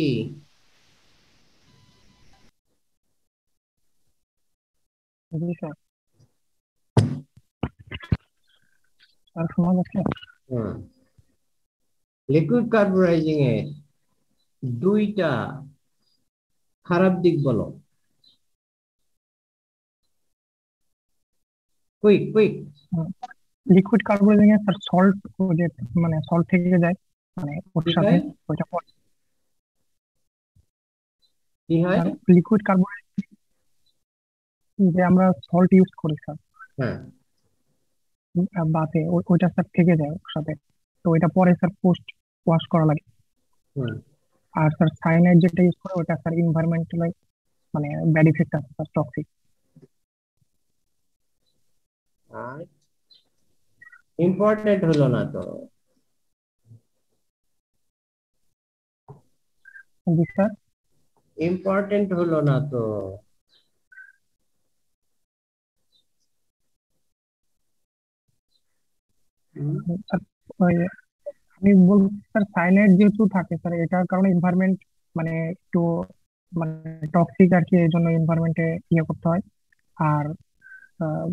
জি স্যার। স্যার শোনা যাচ্ছে? লিকুইড কার্বুরাইজিং এর দুইটা খারাপ দিক বলো। কুইক। লিকুইড কার্বুরাইজিং এ স্যার সল্ট, যে মানে সল্ট থেকে যায়, মানে ওর সাথে ওইটা কি হয়? লিকুইড কার্বুরেট যে আমরা সল্ট ইউজ করি স্যার, হ্যাঁ, বাতে ওইটা স্যার থেকে যায় ওর সাথে, তো ওইটা পরে স্যার পোস্ট ওয়াশ করা লাগে। আর স্যার সায়ানাইড যেটা ইউজ করে ওটা স্যার এনভায়রনমেন্টাল মানে ব্যাড ইফেক্ট আছে স্যার, টক্সিক। ইম্পর্টেন্ট হলো না তো? জি স্যার। ইম্পর্টেন্ট হলো না তো? আমি বলছি স্যার সায়ানাইড যেহেতু থাকে স্যার, এটার কারণে এনভায়রনমেন্ট মানে একটু মানে টক্সিক আর কি, এই জন্য এনভায়রনমেন্টে ইয়ে করতে হয়। আর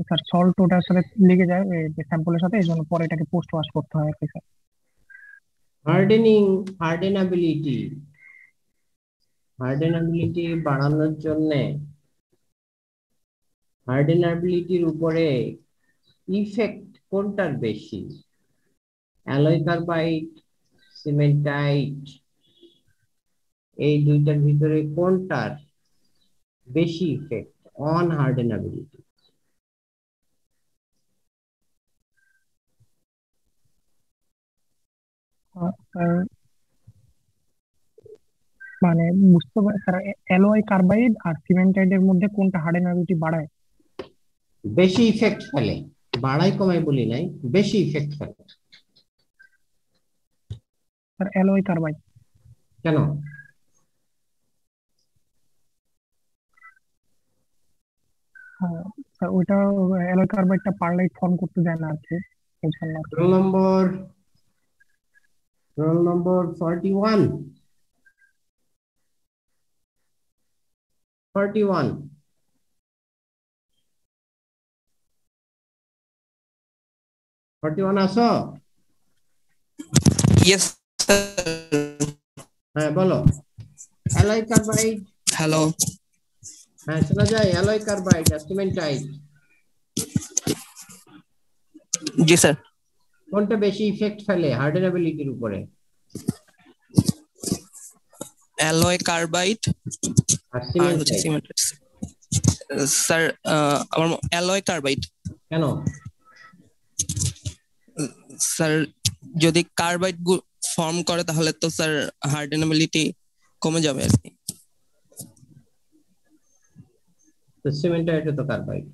স্যার সল্ট ওটার সাথে লেগে যায় স্যাম্পলের সাথে, এই জন্য পরে এটাকে পোস্ট ওয়াশ করতে হয় আর কি স্যার। হার্ডেনাবিলিটি বাড়ানোর জন্য হার্ডেনাবিলিটির উপরে ইফেক্ট কোনটার বেশি? অ্যালয় কার্বাইড, সিমেন্টাইট, এই দুইটার ভিতরে কোনটার বেশি ইফেক্ট অন হার্ডেনাবিলিটি? মানে বুঝতে পারি স্যার, অ্যালয় কার্বাইড আর সিমেন্টাইডের মধ্যে কোনটা হার্ডেনাবিলিটি বাড়ায়? বেশি ইফেক্ট ফেলে, বাড়াই কমাই বলি নাই, বেশি ইফেক্ট ফেলে। Sir alloy carbide. কেন? স্যার ওইটা অ্যালয় কার্বাইডটা পারলাইট ফর্ম করতে দেয় না আর কি। Roll number 41। আসো? ইয়েস হ্যাঁ বলো। Alloy carbide. হ্যালো। হ্যাঁ শোনা যায়? অ্যালয় কার্বাইড আর সিমেন্টাইট, জি স্যার, কোনটা বেশি ইফেক্ট ফেলে হার্ডেনাবিলিটির উপরে? অ্যালয় কার্বাইড আর হচ্ছে সিমেন্টাইট। স্যার আমার অ্যালয় কার্বাইড। কেন? স্যার যদি কার্বাইড ফর্ম করে তাহলে তো স্যার হার্ডেনেবিলিটি কমে যাবে আর কি। তো সিমেন্টাইটে তো কার্বাইড।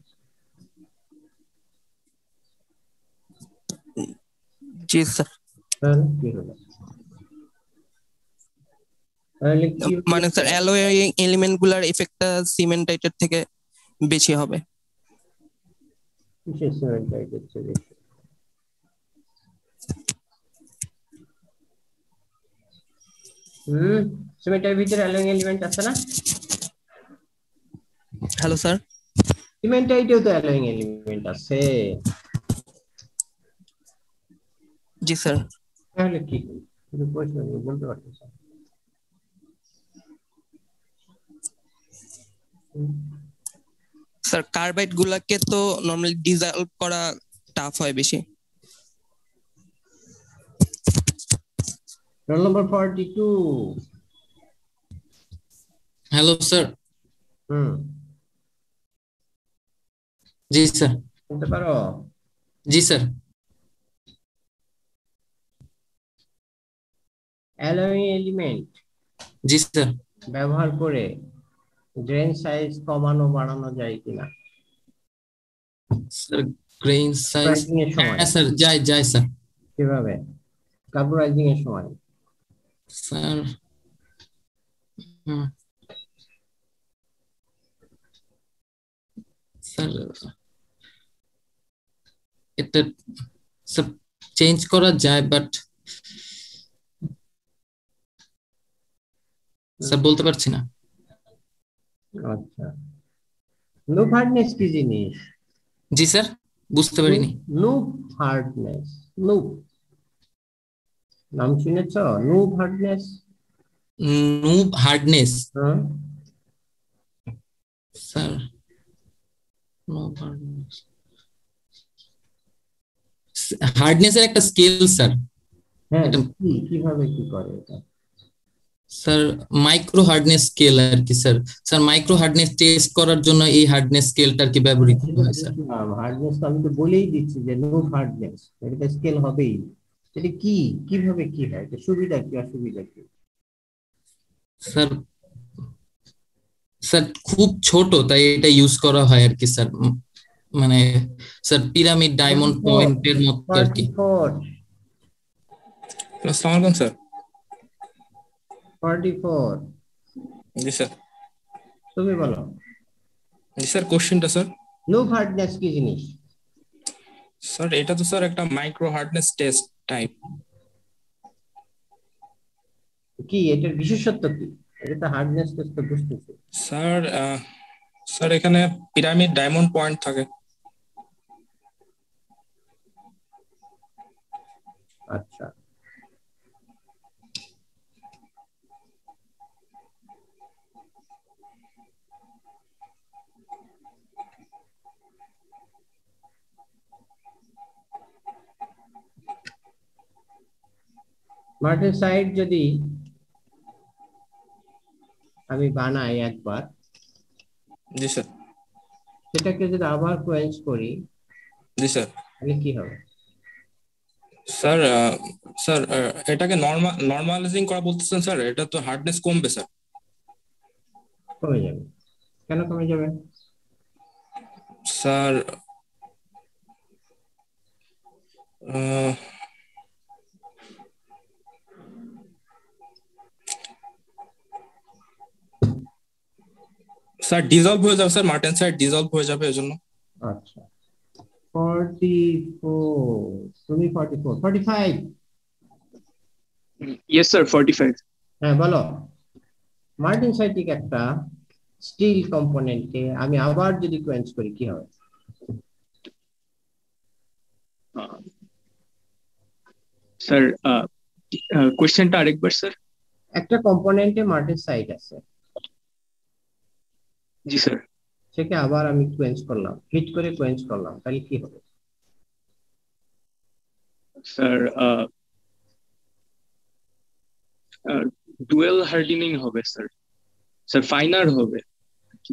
জি স্যার। তাহলে কি হলো? তাহলে কি মানে স্যার অ্যালয় এলিমেন্ট গুলার এফেক্টটা সিমেন্টাইটের থেকে বেশি হবে। কিসের সিমেন্টাইটের চেয়ে বেশি? সিমেন্টের ভিতরে অ্যালয়িং এলিমেন্ট আছে না? Hello sir. সিমেন্টাইটেও তো অ্যালয়িং এলিমেন্ট আছে। জি স্যার। তাহলে কি কিন্তু প্রশ্ন বলতে পারতেছ? স্যার কার্বাইড গুলাকে তো নরমালি ডিসলভ করা টাফ হয় বেশি। Roll number 42। Hello sir. জি স্যার। শুনতে পারো? জি স্যার। অ্যালয়িং এলিমেন্ট জি স্যার ব্যবহার করে গ্রেন সাইজ কমানো বাড়ানো যায় কিনা? স্যার গ্রেইন সাইজ কার্বুরাইজিং এর সময়। হ্যাঁ স্যার যায় স্যার। কিভাবে? কার্বুরাইজিং এর সময় স্যার স্যার এটা সব চেঞ্জ করা যায় বাট স্যার বলতে পারছি না। আচ্ছা, লুপ হার্ডনেস কি জিনিস? জি স্যার বুঝতে পারিনি। লুপ হার্ডনেস, লুপ নাম শুনেছ? Knoop hardness. Knoop hardness sir Knoop hardness হার্ডনেসের একটা স্কেল স্যার। হ্যাঁ কিভাবে কি করে এটা? স্যার মাইক্রো হার্ডনেস স্কেল আর কি sir. Sir micro hardness test করার জন্য এই হার্ডনেস স্কেলটা কি ব্যবহৃত হয় স্যার? হার্ডনেস তো আমি তো বলেই দিচ্ছি যে নো হার্ডনেস, এটা স্কেল হবেই। এটা কি কিভাবে কি হয়? এটা সুবিধা কি অসুবিধা কি? স্যার স্যার খুব ছোট তাই এটা ইউজ করা হয় আর কি স্যার। মানে স্যার পিরামিড ডায়মন্ড পয়েন্টের মতো আর কি। আসসালামু আলাইকুম স্যার। 44। জি স্যার। তুমি বলো। জি স্যার কোশ্চেনটা স্যার। লুপ হার্ডনেস কি জিনিস? স্যার এটা তো স্যার একটা মাইক্রো হার্ডনেস টেস্ট টাইপ। কি এটার বিশেষত্ব কি? এটা তো হার্ডনেস টেস্ট তো বুঝতেছি স্যার। স্যার এখানে পিরামিড ডায়মন্ড পয়েন্ট থাকে। আচ্ছা মার্টেনসাইট যদি আমি বানাই একবার, জি স্যার, সেটাকে যদি আবার কোয়েঞ্চ করি, জি স্যার, তাহলে কি হবে? স্যার স্যার এটাকে নরমালাইজিং করা বলতেছেন স্যার? এটা তো হার্ডনেস কমবে স্যার। কমে যাবে। কেন কমে যাবে? স্যার স্যার ডিজলভ হয়ে যাবে স্যার, মার্টেনসাইট ডিজলভ হয়ে যাবে এজন্য। আচ্ছা 44, তুমি 44, 45। Yes sir 45। হ্যাঁ বলো। মার্টেনসাইটিক একটা স্টিল কম্পোনেন্টকে আমি আবার যদি কোয়েঞ্চ করি কি হবে? স্যার কোশ্চেনটা আরেকবার স্যার। একটা কম্পোনেন্টে মার্টেনসাইট আছে, জি স্যার, সেকে আবার আমি কোয়েঞ্চ করলাম, হিট করে কোয়েঞ্চ করলাম, তাহলে কি হবে? স্যার ডুয়েল হার্ডেনিং হবে স্যার। স্যার ফাইনার হবে।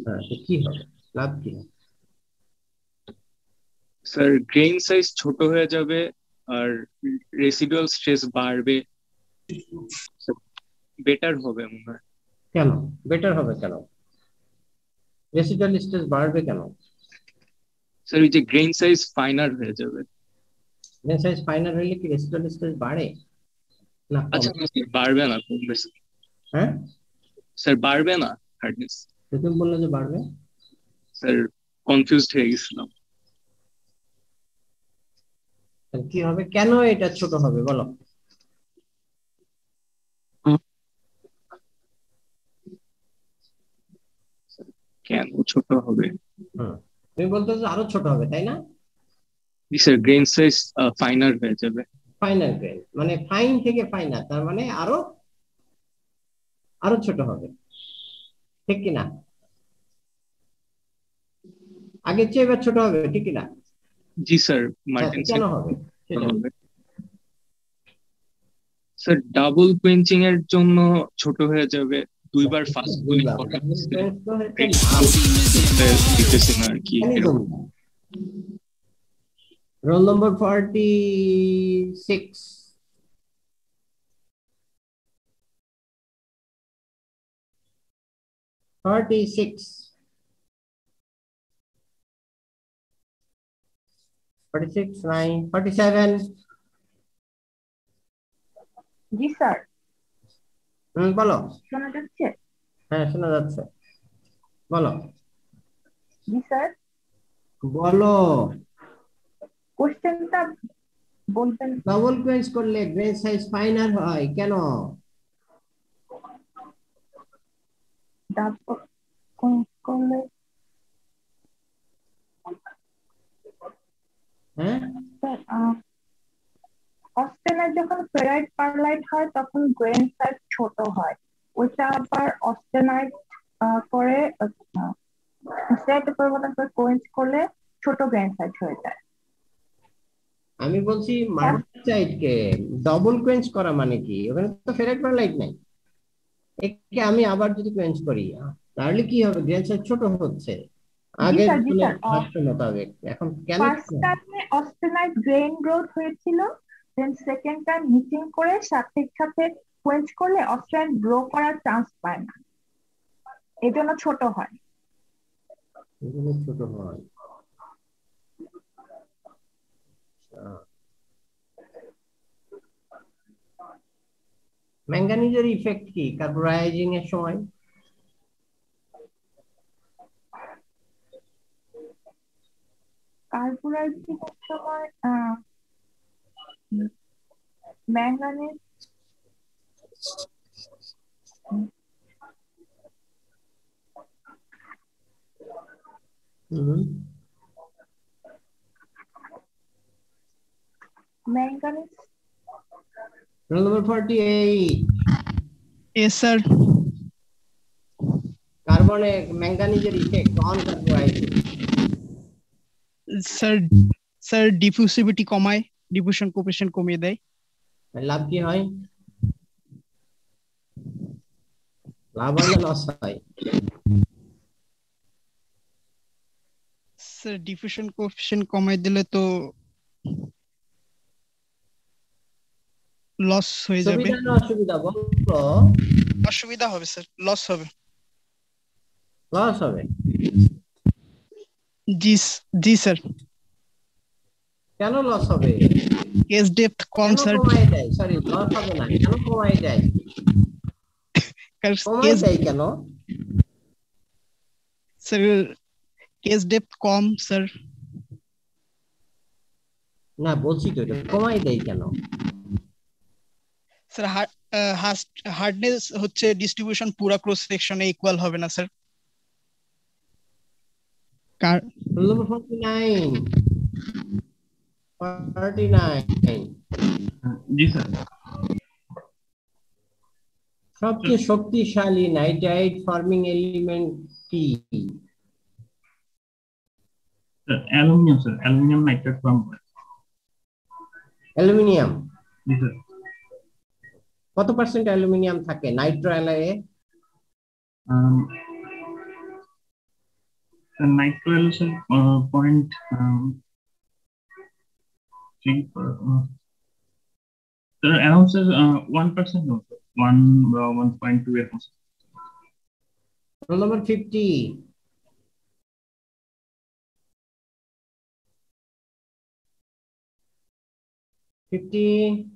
হ্যাঁ কি হবে? লাভ কি? স্যার গ্রেইন সাইজ ছোট হয়ে যাবে আর রেসিডুয়াল স্ট্রেস বাড়বে বেটার হবে মনে হয়। কেন বেটার হবে কেন? রেসিডুয়াল স্টেজ বাড়বে কেন? স্যার ওই যে গ্রেইন সাইজ ফাইনার হয়ে যাবে। গ্রেন সাইজ ফাইনাল হলে কি রেসিডুয়াল স্টেজ বাড়ে না আচ্ছা কমে? স্যার বাড়বে না, কমবে স্যার। হ্যাঁ স্যার বাড়বে না হার্ডনেস। তুমি বললে যে বাড়বে। স্যার কনফিউজড হয়ে গেছিলাম। তাহলে কি হবে, কেন এটা ছোট হবে বলো? কেন ছোট হবে? তুমি বলতে আরো ছোট হবে তাই না? জি স্যার, গ্রেইন সাইজ ফাইনার হয়ে যাবে। ফাইনাল গ্রেন মানে ফাইন থেকে ফাইনাল, তার মানে আরো আরো ছোট হবে, ঠিক কিনা? আগের চেয়ে এবার ছোট হবে, ঠিক কিনা? জি স্যার। মার্টিন কেন হবে সেটা? স্যার ডাবল কোয়েঞ্চিং এর জন্য ছোট হয়ে যাবে, দুইবার ফাস্ট কুলিং দিতেছি না আর কি। Roll number 46 46 9 47। জি স্যার। বলো। শোনা যাচ্ছে? হ্যাঁ শোনা যাচ্ছে, বলো। জি স্যার। বলো। কোশ্চেনটা বলবেন। ডাবল কোয়েঞ্চ করলে গ্রেন সাইজ ফাইনার হয় কেন? ডাবল কোয়েঞ্চ করলে হ্যাঁ স্যার অস্টেনাইট যখন ফেরাইট পারলাইট হয় তখন গ্রেন সাইজ ছোট হয়, ওইটা আবার অস্টেনাইট করে স্টেটে পরিবর্তন করে কোয়েঞ্চ করলে ছোট গ্রেন সাইজ হয়ে যায়। আমি বলছি মার্টিসাইট কে ডাবল কোয়েঞ্চ করা মানে কি? ওখানে তো ফেরাইট পারলাইট নাই, একে আমি আবার যদি কোয়েঞ্চ করি তাহলে কি হবে? গ্রেন সাইজ ছোট হচ্ছে আগের ভাষ্য মোতাবেক। এখন কেন? ফার্স্ট টাইমে অস্টেনাইট গ্রেন গ্রোথ হয়েছিল, দেন সেকেন্ড টাইম মিক্সিং করে সাথে সাথে কোয়েঞ্চ করলে অস্টেনাইট গ্রো করার চান্স পায় না, এজন্য ছোট হয়। এজন্য ছোট হয়। ম্যাঙ্গানিজের ইফেক্ট কি কার্বোরাইজিং এর সময়? কার্বোরাইজিং এর সময় manganese manganese Roll number 48. Yes, sir. Carbonic manganese effect on carbohydrate. Sir, diffusivity কমায়, diffusion coefficient কমিয়ে দেয়। লাভ কি হয়? লাভ হয় না লস হয়? স্যার diffusion coefficient কমায় দিলে তো লস হয়ে যাবে। সুবিধা না অসুবিধা বলো? অসুবিধা হবে স্যার, লস হবে। লস হবে? জি স্যার। কেন লস হবে? কেস ডেপথ কম স্যার। কমায় দেয়, সরি লস হবে না, কেন কমায় দেয়? কমায় দেয় কেন? স্যার কেস ডেপথ কম স্যার। না বলছি তো এটা কমায় দেয় কেন? স্যার হার্ডনেস হচ্ছে ডিস্ট্রিবিউশন পুরো ক্রস সেকশনে ইকুয়াল হবে না স্যার। Number 49. 49. জি স্যার। সবচেয়ে শক্তিশালী নাইট্রাইট ফর্মিং এলিমেন্ট কি? Aluminium sir, aluminium nitrate form করে। অ্যালুমিনিয়াম? জি স্যার। কত পার্সেন্ট অ্যালুমিনিয়াম থাকে নাইট্রো অ্যালয়ে? Nitro alloy sir 0.3 Sir, around sir 1% also 1.2 এরকম। Roll number 50. 50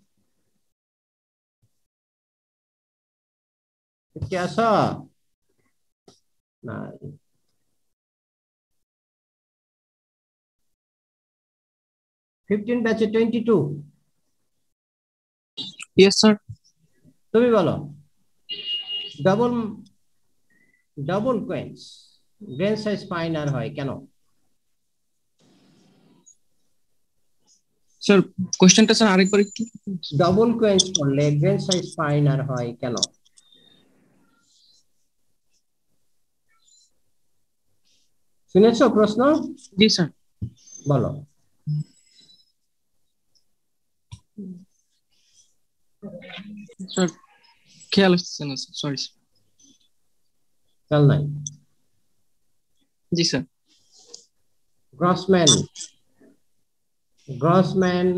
আসো না 15 ব্যাচে 22 ইয়েস স্যার তুমি বলো double double কোয়েন্স grain size finer হয় কেন স্যার কোশ্চেনটা স্যার আরেকবার একটু ডাবল কোয়েন্স করলে গ্রেন সাইজ ফাইনার হয় কেন শুনেছো প্রশ্ন জি স্যার বলো স্যার খেয়াল আসছে না স্যার সরি চল নাই জি স্যার গ্রসম্যান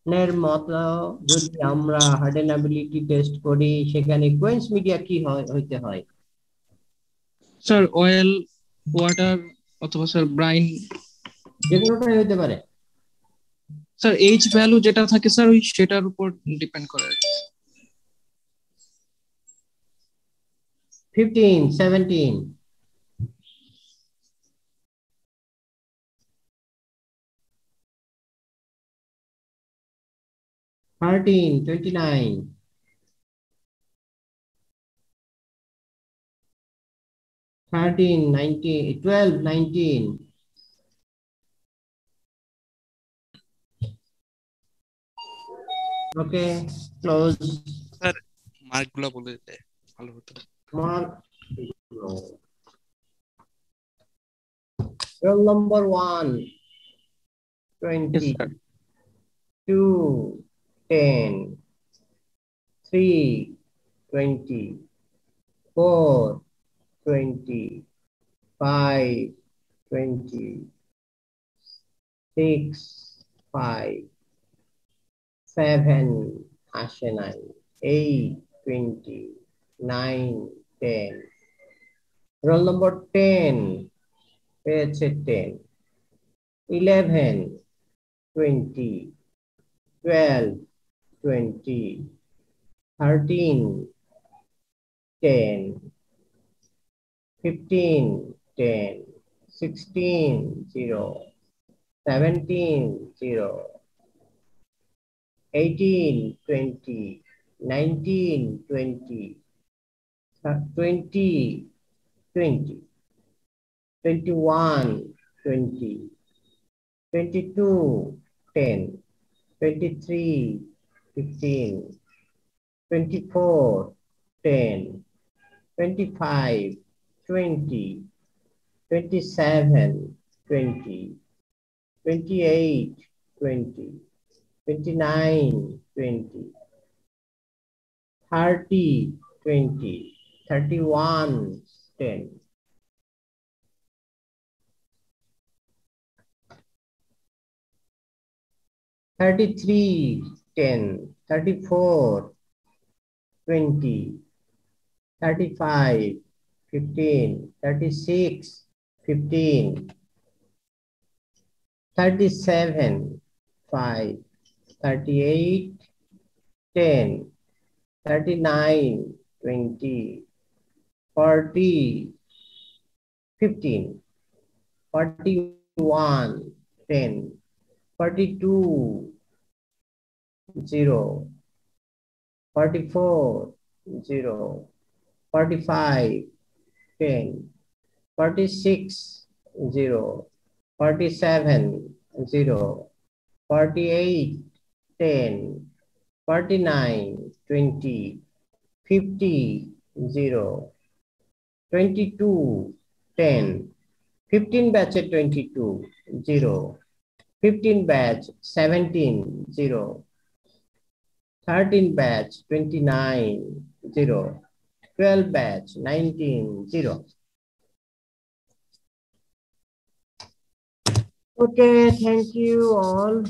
এর মতো যদি আমরা হার্ডেনাবিলিটি টেস্ট করি সেখানে কোয়েন্স মিডিয়া কি হইতে হয় স্যার অয়েল ওয়াটার অথবা স্যার ব্রাইন যেকোনোটাই হইতে পারে স্যার এইচ ভ্যালু যেটা থাকে স্যার ওই সেটার উপর ডিপেন্ড করে 15 17 13 29 13 19 12 19 ওকে ক্লোজ স্যার মার্কগুলো বলে দিলে ভালো হতো mark roll number 1 20 2 10 3 20 4 20 5 20 6 5 7 আসে নাই 8 20 9 10 roll number 10 পেয়েছে 10 11 20 12 20 13 10 15 10 16 0 17 0 18 20 19 20 20 20 21 20 22 10 23 15 24 10 25 20 27 20 28 20 29 20 30 20 31 10 33 10 34 20 35 15 36 15 37 5 38 10 39 20 40 15 41 10 42 0 44 0 45 10 46 0 47 0 48 10 49 20 50 0 22 10 15 batch at 22 0 15 batch 17 0 13 batch 29 0 12 batch 19 0 okay thank you all